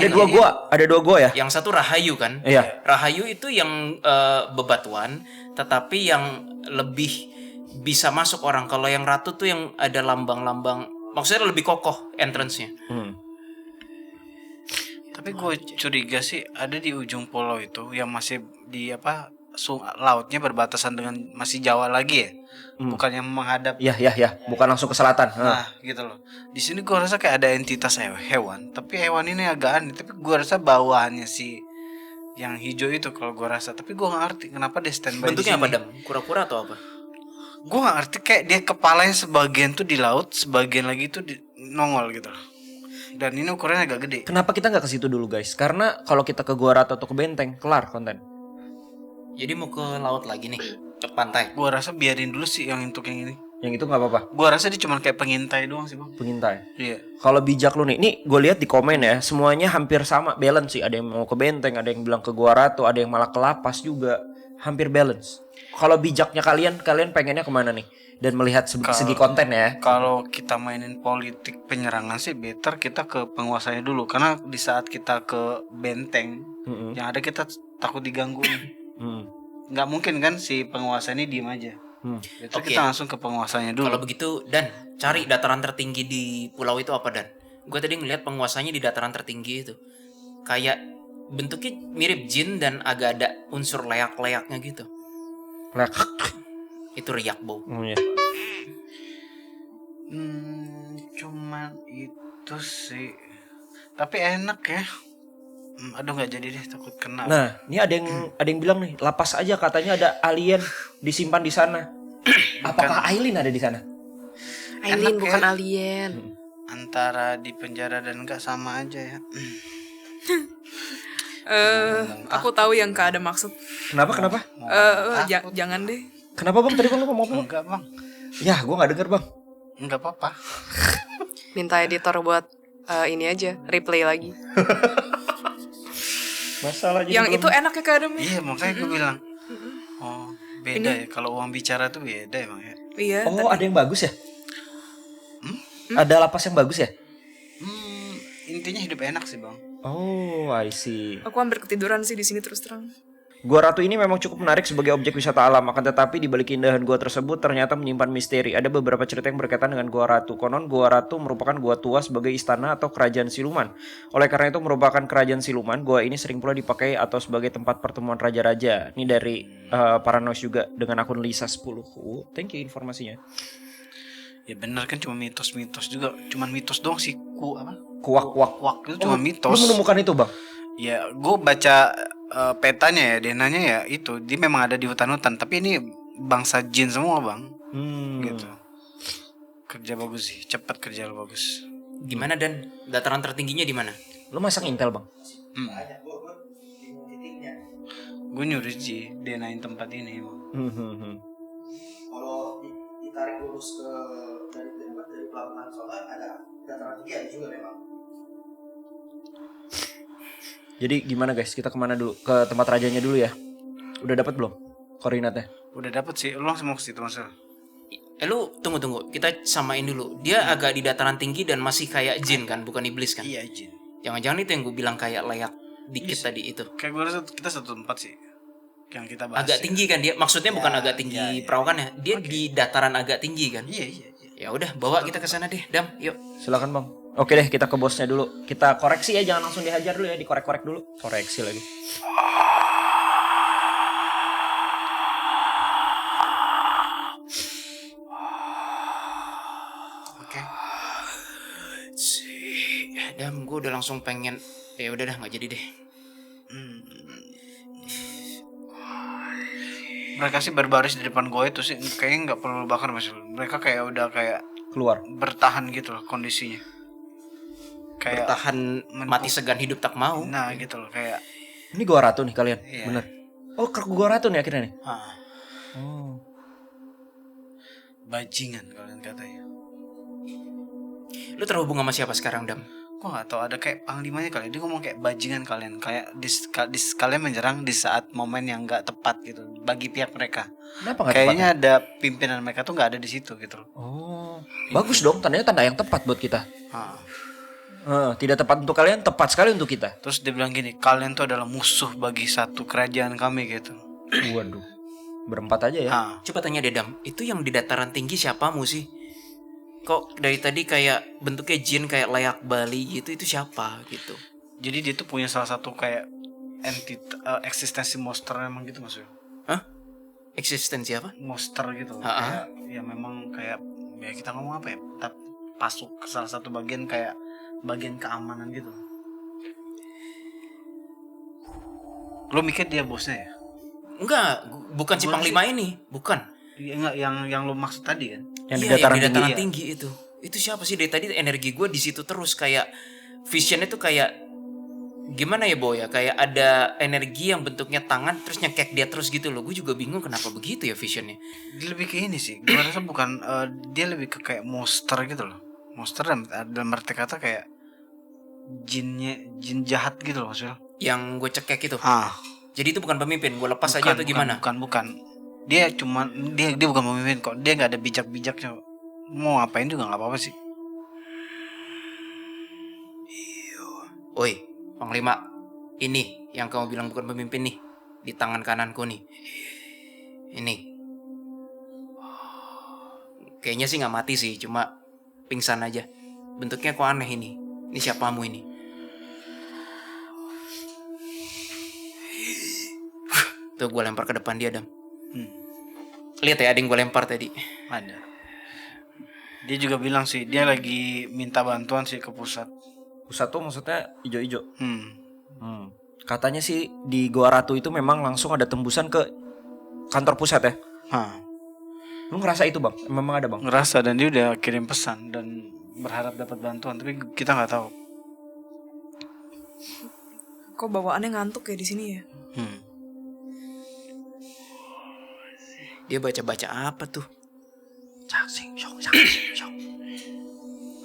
ada dua gua ya. Yang satu Rahayu kan? Iya. Rahayu itu yang bebatuan, tetapi yang lebih bisa masuk orang. Kalau yang Ratu tuh yang ada lambang-lambang, maksudnya lebih kokoh entrance-nya. Tapi gue curiga sih ada di ujung pulau itu yang masih di lautnya berbatasan dengan masih Jawa lagi ya. Bukan yang menghadap. Iya. Bukan langsung ke selatan. Nah, gitu loh. Di sini gue rasa kayak ada entitas hewan, tapi hewan ini agak aneh. Tapi gue rasa bawahannya si yang hijau itu kalau gue rasa. Tapi gue nggak ngerti kenapa dia standby di Bentuknya sini. apa Dam? Kura-kura atau apa? Gue nggak ngerti, kayak dia kepalanya sebagian tuh di laut, sebagian lagi tuh nongol gitu loh. Dan ini ukurannya agak gede. Kenapa kita nggak ke situ dulu guys? Karena kalau kita ke Gua Ratu atau ke Benteng, kelar konten. Jadi mau ke laut lagi nih, ke pantai. Gue rasa biarin dulu sih yang untuk yang ini. Yang itu nggak apa-apa. Gue rasa dia cuma kayak pengintai doang sih bang. Pengintai. Iya. Kalau bijak lu nih, gue lihat di komen ya, semuanya hampir sama balance sih. Ada yang mau ke Benteng, ada yang bilang ke Gua Ratu, ada yang malah ke lapas juga. hampir balance. Kalau bijaknya kalian pengennya kemana nih? Dan melihat segi konten ya. Kalau kita mainin politik penyerangan sih better kita ke penguasanya dulu, karena di saat kita ke benteng yang ada kita takut diganggu. Nggak mungkin kan si penguasa ini diem aja. Better Oke. kita langsung ke penguasanya dulu. Kalau begitu Dan, cari dataran tertinggi di pulau itu apa Dan? Gue tadi ngeliat penguasanya di dataran tertinggi itu. Kayak bentuknya mirip jin dan agak ada unsur leak-leaknya gitu. Itu riak bau. Iya. Cuman itu sih. Tapi enak ya. Aduh nggak jadi deh, takut kena. Nah, ini ada yang bilang nih, lapas aja katanya ada alien disimpan di sana. Apakah Aileen ada di sana? Aileen Enak bukan ya. alien. Antara di penjara dan enggak sama aja ya. Aku tahu yang Kak Adam maksud. Kenapa? Jangan deh. Kenapa bang? Tadi bang lu ngomong apa bang? Enggak bang, Ya, gue nggak denger bang. enggak apa-apa. Minta editor buat ini aja, replay lagi. Masalah jadi Yang itu enak ya Kak Adam ya? Iya makanya gue bilang. Oh beda ya, kalau uang bicara tuh beda emang ya. Iya. Oh, ada yang bagus ya? Ada lapas yang bagus ya? Intinya hidup enak sih bang. Oh, I see. Aku hampir ketiduran sih di sini terus terang. Gua Ratu ini memang cukup menarik sebagai objek wisata alam, akan tetapi di balik keindahan gua tersebut ternyata menyimpan misteri. Ada beberapa cerita yang berkaitan dengan Gua Ratu. Konon Gua Ratu merupakan gua tua sebagai istana atau kerajaan siluman. Oleh karena itu merupakan kerajaan siluman, gua ini sering pula dipakai atau sebagai tempat pertemuan raja-raja. Ini dari Paranoid juga dengan akun Lisa 10. Thank you informasinya. Ya bener kan, cuma mitos-mitos juga. Cuman mitos doang sih. Kuak-kuak. Itu cuma mitos. Lu menemukan itu, Bang? Ya gue baca petanya ya, denanya ya itu. Dia memang ada di hutan-hutan. Tapi ini bangsa jin semua bang. Gitu. Kerja bagus sih. Cepat kerja lo bagus. Gimana Dan? Dataran tertingginya di mana? Lu masang Intel, Bang? Gue nyuruh Ji denain tempat ini bang. Kalau ditarik lurus ke dari pelabuhan solar ada dataran tinggi ada juga memang. Jadi gimana guys? Kita kemana dulu? Ke tempat rajanya dulu ya. Udah dapat belum koordinatnya? Udah dapet sih. Lo langsung mau ke situ Mas. Lu tunggu. Kita samain dulu. Dia agak di dataran tinggi dan masih kayak jin kan, bukan iblis kan? Iya Jin. Jangan-jangan itu yang gue bilang kayak layak dikit Yes. tadi itu. Kayak gue rasa kita satu tempat sih. Yang kita bahas. Agak ya. tinggi kan dia. Maksudnya bukan agak tinggi iya. perawakan ya. Dia di dataran agak tinggi kan. Iya. Ya udah, bawa kita ke sana deh, Dam. Yuk. Silakan Bang. Oke deh, kita ke bosnya dulu. Kita koreksi ya, jangan langsung dihajar dulu ya, dikorek-korek dulu. Koreksi lagi. Oke. Dam, gue udah langsung pengen. Ya udah dah, nggak jadi deh. Mereka sih berbaris di depan gue itu sih kayaknya nggak perlu bakar Mas. Mereka kayak udah kayak Keluar. bertahan gitu loh kondisinya. Kayak Bertahan mati segan hidup tak mau. nah gitu loh kayak Ini Gua Ratu nih kalian. Iya. Bener. Oh, ke Gua Ratu nih akhirnya nih. Oh. bajingan kalian katanya. Lu terhubung sama siapa sekarang, Dam? Gue gak tau, ada kayak panglimanya kali. Dia ngomong kayak bajingan kalian. Kayak kalian menyerang di saat momen yang gak tepat gitu bagi pihak mereka. Kenapa nggak Kayaknya tepat? ada pimpinan mereka tuh gak ada di situ gitu loh. Oh. Bagus dong, tandanya tanda yang tepat buat kita. Ah. Tidak tepat untuk kalian, tepat sekali untuk kita. Terus dia bilang gini, kalian tuh adalah musuh bagi satu kerajaan kami gitu. Waduh. Berempat aja ya. Ah. Coba tanya deh, Dam. Itu yang di dataran tinggi siapamu sih? Kok dari tadi kayak bentuknya jin kayak layak Bali gitu, itu siapa gitu? Jadi dia tuh punya salah satu kayak eksistensi monster emang gitu maksudnya. Hah? Eksistensi apa? Monster gitu. Ha-ha. Kayak ya memang kayak ya kita ngomong apa ya? Masuk ke salah satu bagian kayak bagian keamanan gitu. Lo mikir dia bosnya ya? Enggak, bukan si Bukan Panglima ini, bukan. Ya, enggak yang lo maksud tadi kan? Yang di Iya, dataran yang di tinggi. dataran tinggi itu. Itu siapa sih? Dari tadi energi gue di situ terus kayak visionnya tuh kayak gimana ya Boy ya? Kayak ada energi yang bentuknya tangan terus nyekek dia terus gitu loh. Gue juga bingung kenapa begitu ya visionnya. Dia lebih ke ini sih. Gue rasa bukan dia lebih ke kayak monster gitu loh. Monster dalam arti kata kayak jin jahat gitu loh maksudnya. Yang gue cekek itu. Ah, Jadi itu bukan pemimpin, gue lepas aja atau gimana? Bukan. Dia bukan pemimpin kok. Dia nggak ada bijak-bijaknya. Mau ngapain juga nggak apa-apa sih. Oi, Panglima, ini yang kamu bilang bukan pemimpin nih, di tangan kananku nih. Ini. Kayaknya sih nggak mati sih, cuma pingsan aja. Bentuknya kok aneh ini. Ini siapamu ini? Tuh gue lempar ke depan dia, Dam. Lihat ya, ada yang gue lempar tadi. Ada. Dia juga bilang sih, dia lagi minta bantuan sih ke pusat. Pusat tuh maksudnya ijo-ijo. Hmm. Katanya sih di Goa Ratu itu memang langsung ada tembusan ke kantor pusat ya. Hah. Lu ngerasa itu bang? Memang ada bang? Ngerasa, dan dia udah kirim pesan dan berharap dapat bantuan, tapi kita nggak tahu. Kok bawaannya ngantuk ya di sini ya? Dia baca-baca apa tuh?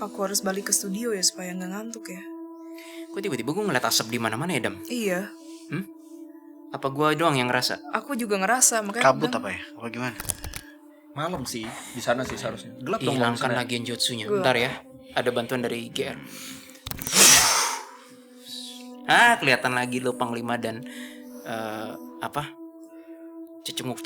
Aku harus balik ke studio ya supaya nggak ngantuk ya. Kok tiba-tiba gue ngeliat asap di mana-mana ya, Dam? Iya, Apa gue doang yang ngerasa? aku juga ngerasa makanya. Kabut bilang, apa ya? Apa gimana? Malam sih di sana sih seharusnya. Gelap dong bang. Hilangkan lagi genjutsunya. Bentar ya. Ada bantuan dari GR. Kelihatan lagi lo Panglima dan cecunguk.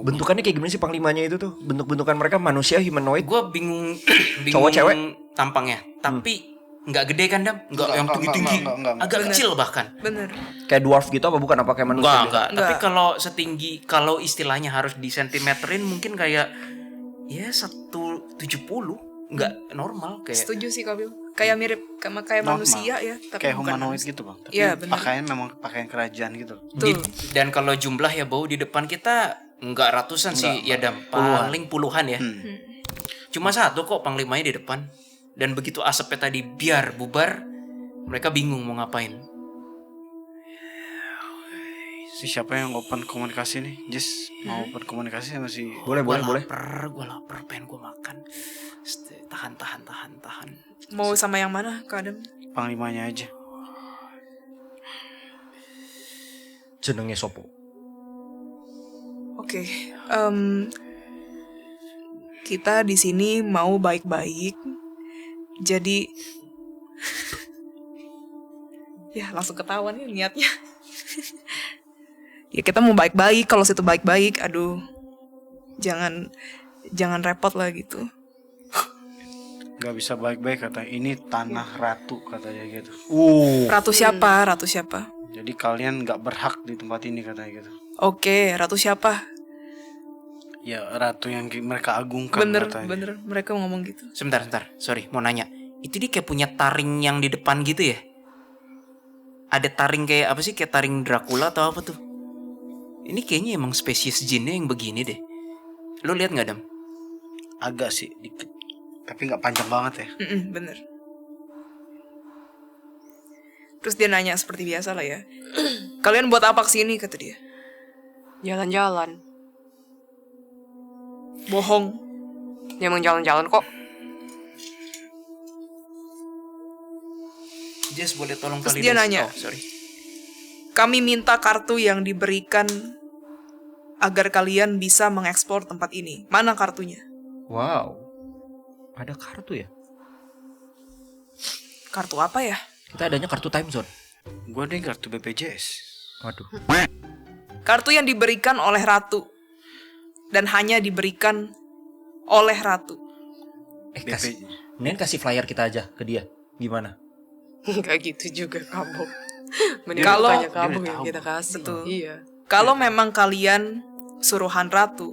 Bentukannya kayak gimana sih panglimanya itu tuh? Bentuk-bentukan mereka manusia humanoid. Gue bingung Cowok, cewek? tampangnya. Tapi nggak gede kan, Dam? Nggak yang tinggi-tinggi. Enggak. Agak kecil bahkan. Bener. Kayak dwarf gitu apa bukan? Apa kayak manusia? Enggak. Enggak. Tapi kalau setinggi, kalau istilahnya harus disentimeterin mungkin kayak ya 170. Nggak normal kayak. Setuju sih Kabil. Kayak mirip sama kayak Normal. manusia ya, tapi Kayak bukan humanoid manusia. gitu bang. Tapi Iya, benar. pakaian memang pakaian kerajaan gitu. Tuh. Dan kalau jumlah ya Bau di depan kita nggak ratusan sih ya, Dam, paling puluhan ya. Cuma satu kok panglimanya di depan. Dan begitu asapnya tadi biar bubar, mereka bingung mau ngapain. Siapa yang open komunikasi nih? Jess mau open komunikasi sama si. Boleh. Gue lapar, pengen gue makan. Tahan. Mau sama yang mana, Kak Adam? Panglimanya aja. Jenengnya Sopo. Oke, kita di sini mau baik-baik. Jadi, ya langsung ketahuan nih niatnya. Ya kita mau baik-baik, kalau situ baik-baik, aduh, jangan repot lah gitu. Gak bisa baik-baik kata. Ini tanah ratu katanya gitu. Ratu siapa? Jadi kalian gak berhak di tempat ini katanya gitu. Oke, ratu siapa? Ya ratu yang mereka agungkan katanya. Bener, mereka ngomong gitu. Sebentar, sorry, mau nanya. Itu dia kayak punya taring yang di depan gitu ya? Ada taring kayak apa sih? Kayak taring Dracula atau apa tuh? Ini kayaknya emang spesies jinnya yang begini deh. Lo lihat nggak, Dam? Agak sih dikit. Tapi gak panjang banget ya. Bener. Terus dia nanya seperti biasa lah ya. Kalian buat apa kesini, kata dia. Jalan-jalan. Bohong. Ya emang jalan-jalan kok. Jess boleh tolong Terus validasi? dia nanya. Oh, sorry. Kami minta kartu yang diberikan agar kalian bisa mengeksplor tempat ini. Mana kartunya? Wow. Ada kartu ya? Kartu apa ya? Kita adanya kartu time zone. Gue ada kartu BPJS. Waduh. Kartu yang diberikan oleh ratu. Dan hanya diberikan oleh ratu. Kasih. Mending kasih flyer kita aja ke dia. Gimana? Gak gitu juga kamu. Mending Kalau- tanya kamu dia yang udah kita kasih. Betul. Iya. Kalau memang kalian suruhan ratu,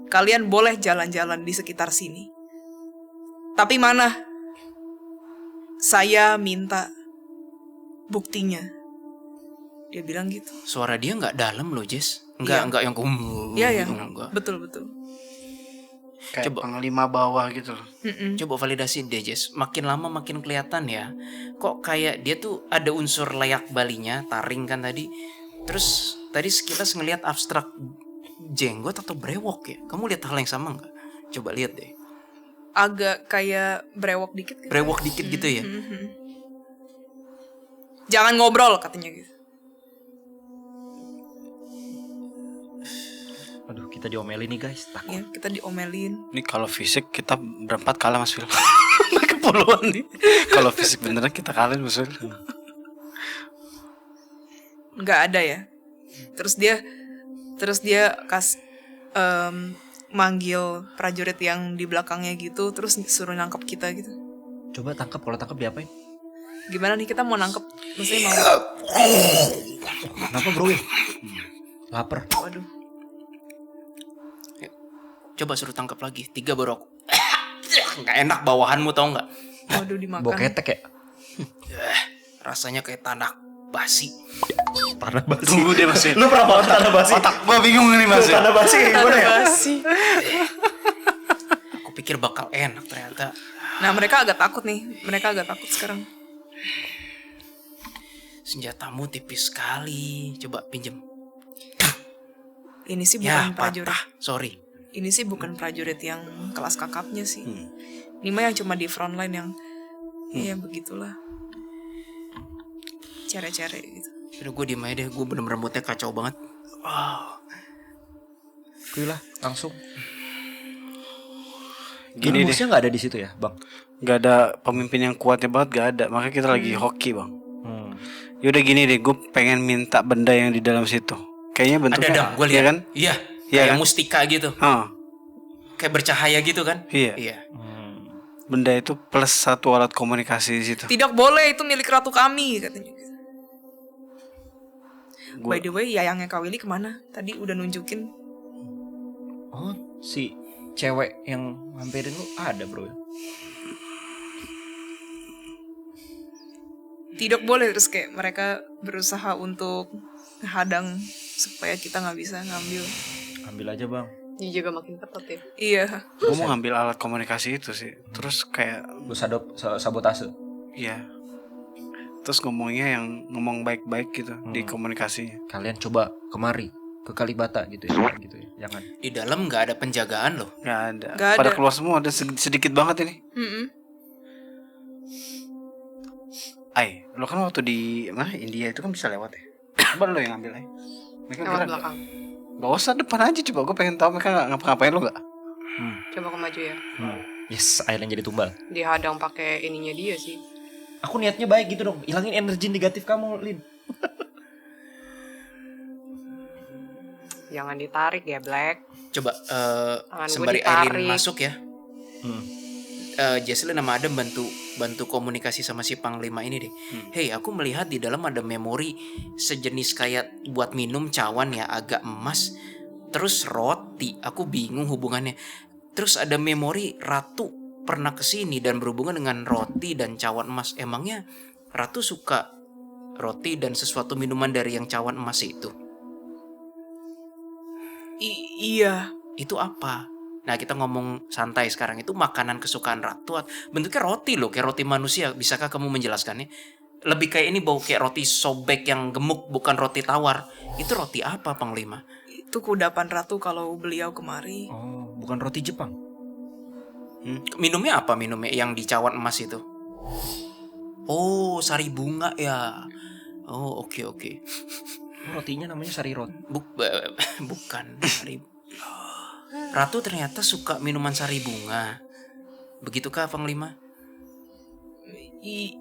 kalian boleh jalan-jalan di sekitar sini. Tapi mana? Saya minta buktinya. Dia bilang gitu. Suara dia nggak dalam loh, Jess. Enggak yang Iya ya, enggak. betul. Kayak Coba. panglima bawah gitu loh. Coba validasi deh, Jess. Makin lama makin kelihatan ya. Kok kayak dia tuh ada unsur layak balinya, taring kan tadi. Terus tadi sekilas ngelihat abstrak jenggot atau brewok ya. Kamu lihat hal yang sama nggak? Coba lihat deh. Agak kayak brewok dikit gitu. Brewok dikit gitu ya. Jangan ngobrol katanya gitu. Aduh, kita diomelin nih guys, takut. Ya, kita diomelin. Ini kalau fisik kita berempat kalah Mas Phil. Mereka puluhan nih. Kalau fisik beneran kita kalah Mas Phil. Nggak ada ya. Terus dia manggil prajurit yang di belakangnya gitu, terus suruh nangkep kita gitu. Coba tangkap, kalau tangkap diapain? Gimana nih kita mau nangkep? Maksudnya mau. Kenapa bro? Lapar. Waduh. Coba suruh tangkap lagi. 3 baru aku. Nggak enak bawahanmu tau nggak? Waduh dimakan. Bau ketek ya? Rasanya kayak tanah basi. Tanah basi. Tunggu deh Mas Phil. Lu pernah makan tanah basi? Otak gua bingung nih Mas Phil. Tanah basi kayak gimana ya? Basi. Aku pikir bakal enak ternyata. Nah mereka agak takut nih. Mereka agak takut sekarang. Senjatamu tipis sekali. Coba pinjem. Ini sih Ya bukan prajurit. patah. Sorry. Ini sih bukan prajurit yang kelas kakapnya sih. Ini mah yang cuma di frontline yang ya begitulah. Cere-cere gitu. Udah gue diem aja deh. Gue bener-bener moodnya kacau banget. Kuilah, langsung. Gini deh. Rumusnya nggak ada di situ ya, Bang? Gak ada pemimpin yang kuatnya banget, gak ada. Makanya kita lagi hoki Bang. Yaudah gini deh, gue pengen minta benda yang di dalam situ. Kayaknya bentuknya Ada dong. Gue iya lihat. kan? Iya. Iya Kayak kan? mustika gitu. Kayak bercahaya gitu kan? Iya. Iya. Benda itu plus 1 alat komunikasi di situ. Tidak boleh, itu milik ratu kami katanya. By the way, yayangnya Kak Willy kemana? Tadi udah nunjukin. Oh, si cewek yang ngamperin lu ada bro. Tidak boleh, terus kayak mereka berusaha untuk hadang supaya kita nggak bisa ngambil. Ambil aja bang. Ini juga makin ketat ya. Iya. Gue mau ngambil alat komunikasi itu sih. Terus kayak Lu sabotase. iya. Terus ngomongnya yang ngomong baik-baik gitu di komunikasinya. Kalian coba kemari ke Kalibata gitu ya, gitu ya. Jangan. Di dalam nggak ada penjagaan loh. Gak ada. Nggak ada. Pada keluar semua, ada sedikit banget ini. Lo kan waktu di mana India itu kan bisa lewat ya. Coba lo yang ngambil aja. Mereka Lewat bilang, belakang. gak usah depan aja coba. Gue pengen tahu mereka ngapa-ngapain lo gak? Coba ke maju ya. Yes, Aileen jadi tumbal. Dihadang pakai ininya dia sih. Aku niatnya baik gitu dong. Hilangin energi negatif kamu, Lin. Jangan ditarik ya, Black. Coba Tangan sembari gua ditarik. Aileen masuk ya. Jesslyn sama Adam bantu komunikasi sama si Panglima ini deh. Hey, aku melihat di dalam ada memori sejenis kayak buat minum cawan ya, agak emas. Terus roti, aku bingung hubungannya. Terus ada memori ratu pernah kesini dan berhubungan dengan roti dan cawan emas. Emangnya ratu suka roti dan sesuatu minuman dari yang cawan emas itu? Iya. Itu apa? Nah, kita ngomong santai sekarang. Itu makanan kesukaan ratu. Bentuknya roti loh, kayak roti manusia. Bisakah kamu menjelaskannya? Lebih kayak ini bau kayak roti sobek yang gemuk, bukan roti tawar. Itu roti apa, Panglima? Itu kudapan ratu kalau beliau kemari. Oh, bukan roti Jepang. Minumnya apa minumnya yang di cawan emas itu? Oh, sari bunga ya. Oh, oke. Rotinya namanya sari roti. Bukan sari. Ratu ternyata suka minuman sari bunga. Begitukah Panglima?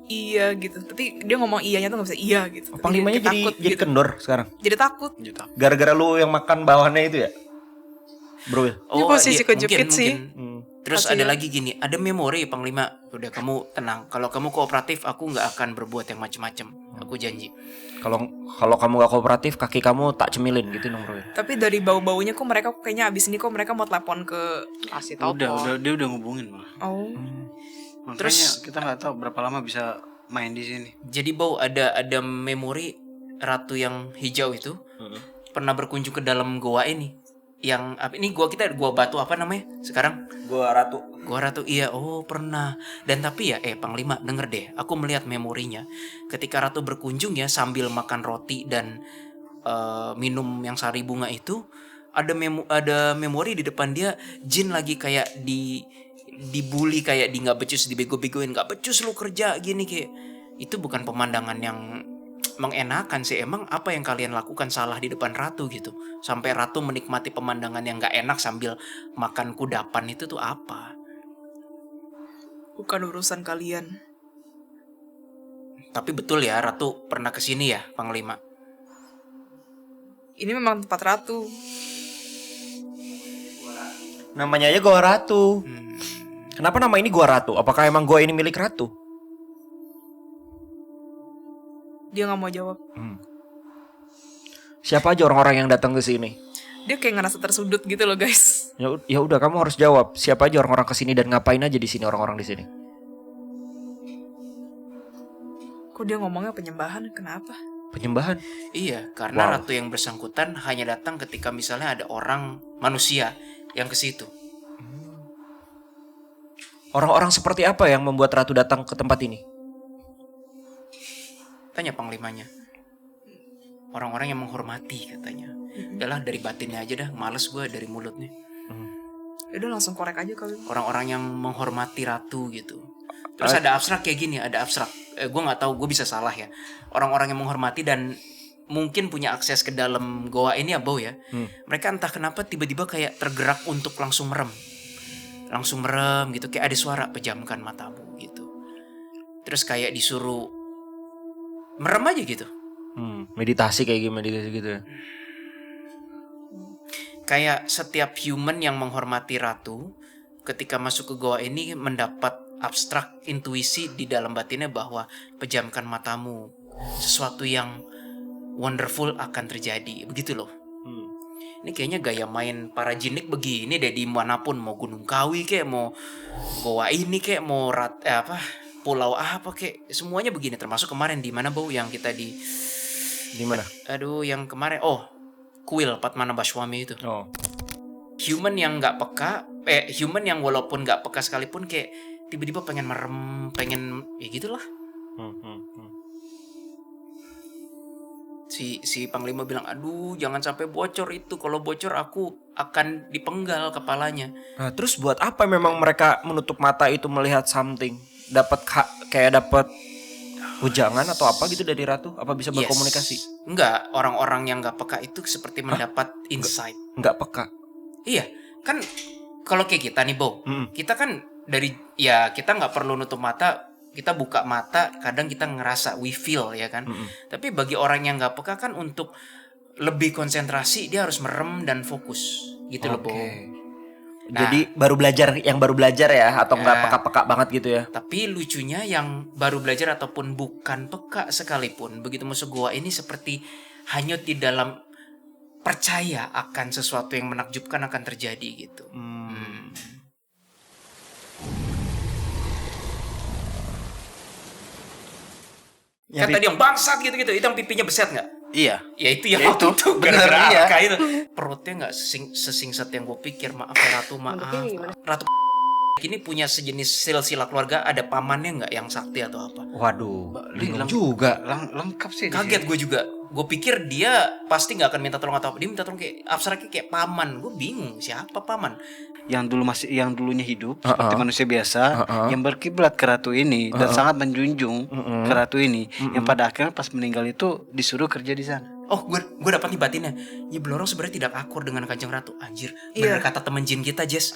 Iya gitu. Tapi dia ngomong iyanya tuh nggak bisa iya gitu. Tapi Panglimanya dia jadi takut jadi gitu. kendor sekarang. Jadi takut. Gara-gara lu yang makan bawahannya itu ya, bro ya. Ini posisi kejepit sih. Terus Kasian. ada lagi gini, ada memori Panglima. Udah kamu tenang. Kalau kamu kooperatif, aku nggak akan berbuat yang macam-macam. Aku janji. Kalau kamu gak kooperatif, kaki kamu tak cemilin gitu dong bro ya. Tapi dari bau-baunya kok mereka kayaknya abis ini kok mereka mau telepon ke. Kasih tau Udah dia udah ngubungin mah. Oh. Makanya Terus- kita nggak tahu berapa lama bisa main di sini. Jadi bau ada memori ratu yang hijau itu pernah berkunjung ke dalam goa ini. Yang apa ini gua batu apa namanya sekarang? Gua ratu. Gua ratu iya, oh pernah. Dan tapi ya Panglima denger deh, aku melihat memorinya ketika ratu berkunjung ya sambil makan roti dan minum yang sari bunga itu ada memori di depan dia jin lagi kayak dibully kayak di nggak becus dibego-begoin nggak becus lu kerja gini kayak itu bukan pemandangan yang mengenakan sih. Emang apa yang kalian lakukan salah di depan ratu gitu? Sampai ratu menikmati pemandangan yang gak enak sambil makan kudapan itu tuh apa? Bukan urusan kalian. Tapi betul ya, ratu pernah kesini ya, Panglima? Ini memang tempat ratu. Namanya aja Goa Ratu. Kenapa nama ini Goa Ratu? Apakah emang goa ini milik ratu? Dia nggak mau jawab. Siapa aja orang-orang yang datang ke sini? Dia kayak ngerasa tersudut gitu loh guys. Ya udah, kamu harus jawab. Siapa aja orang-orang kesini dan ngapain aja di sini orang-orang di sini? Kok dia ngomongnya penyembahan? Kenapa? Penyembahan. Iya, karena Wow. ratu yang bersangkutan hanya datang ketika misalnya ada orang manusia yang ke situ. Orang-orang seperti apa yang membuat ratu datang ke tempat ini? Tanya panglimanya. Orang-orang yang menghormati katanya. Udahlah dari batinnya aja dah, males gue dari mulutnya. Udah langsung korek aja kali. Orang-orang yang menghormati ratu gitu. Terus ada abstrak kayak gini, ada abstrak. Gue nggak tahu, gue bisa salah ya. Orang-orang yang menghormati dan mungkin punya akses ke dalam goa ini ya, Bau ya. Mereka entah kenapa tiba-tiba kayak tergerak untuk langsung merem. Langsung merem gitu, kayak ada suara, pejamkan matamu gitu. Terus kayak disuruh merem aja gitu. Meditasi kayak gimana gitu ya. Kayak setiap human yang menghormati ratu ketika masuk ke goa ini mendapat abstrak intuisi di dalam batinnya bahwa pejamkan matamu, sesuatu yang wonderful akan terjadi, begitu loh. Ini kayaknya gaya main para jinik begini deh dimanapun, mau Gunung Kawi kayak mau goa ini kayak mau pulau apa kayak semuanya begini, termasuk kemarin di mana Bau yang kita di mana? aduh yang kemarin Kuil Padmanabhaswamy itu. Oh. Human yang nggak peka, human yang walaupun nggak peka sekalipun kayak tiba-tiba pengen merem, pengen ya gitulah. Si Panglima bilang, aduh jangan sampai bocor itu, kalau bocor aku akan dipenggal kepalanya. Nah, terus buat apa memang mereka menutup mata itu melihat something? Dapat dapat ujangan atau apa gitu dari ratu? Apa bisa berkomunikasi? Enggak, orang-orang yang nggak peka itu seperti mendapat insight. Enggak peka. Iya, kan kalau kayak kita nih, Bo, kita kan kita nggak perlu nutup mata, kita buka mata, kadang kita ngerasa we feel ya kan. Tapi bagi orang yang nggak peka kan untuk lebih konsentrasi dia harus merem dan fokus, gitu loh, Bo. Nah, jadi baru belajar ya atau nggak peka-peka banget gitu ya? Tapi lucunya yang baru belajar ataupun bukan peka sekalipun, begitu masuk goa ini seperti hanyut di dalam percaya akan sesuatu yang menakjubkan akan terjadi gitu. Kan tadi yang bangsat gitu-gitu, itu yang pipinya beset nggak? Iya. Ya itu yang Ya waktu itu, bener, gara-gara iya. Arka itu. Perutnya nggak sesingsat yang gue pikir. Maaf ya Ratu, maaf. Ratu ini punya sejenis silsilah keluarga, ada pamannya nggak yang sakti atau apa? Waduh, bingung lengkap juga. Lengkap sih. Kaget gue juga. Gue pikir dia pasti nggak akan minta tolong atau apa. Dia minta tolong kayak abstraknya kayak paman. Gue bingung siapa paman. Yang dulunya hidup seperti manusia biasa, yang berkiblat ke ratu ini dan sangat menjunjung ke ratu ini, yang pada akhirnya pas meninggal itu disuruh kerja di sana. Oh, gue dapat nih batinnya. Nyi Blorong sebenarnya tidak akur dengan Kanjeng Ratu. Anjir, bener kata temen jin kita, Jess.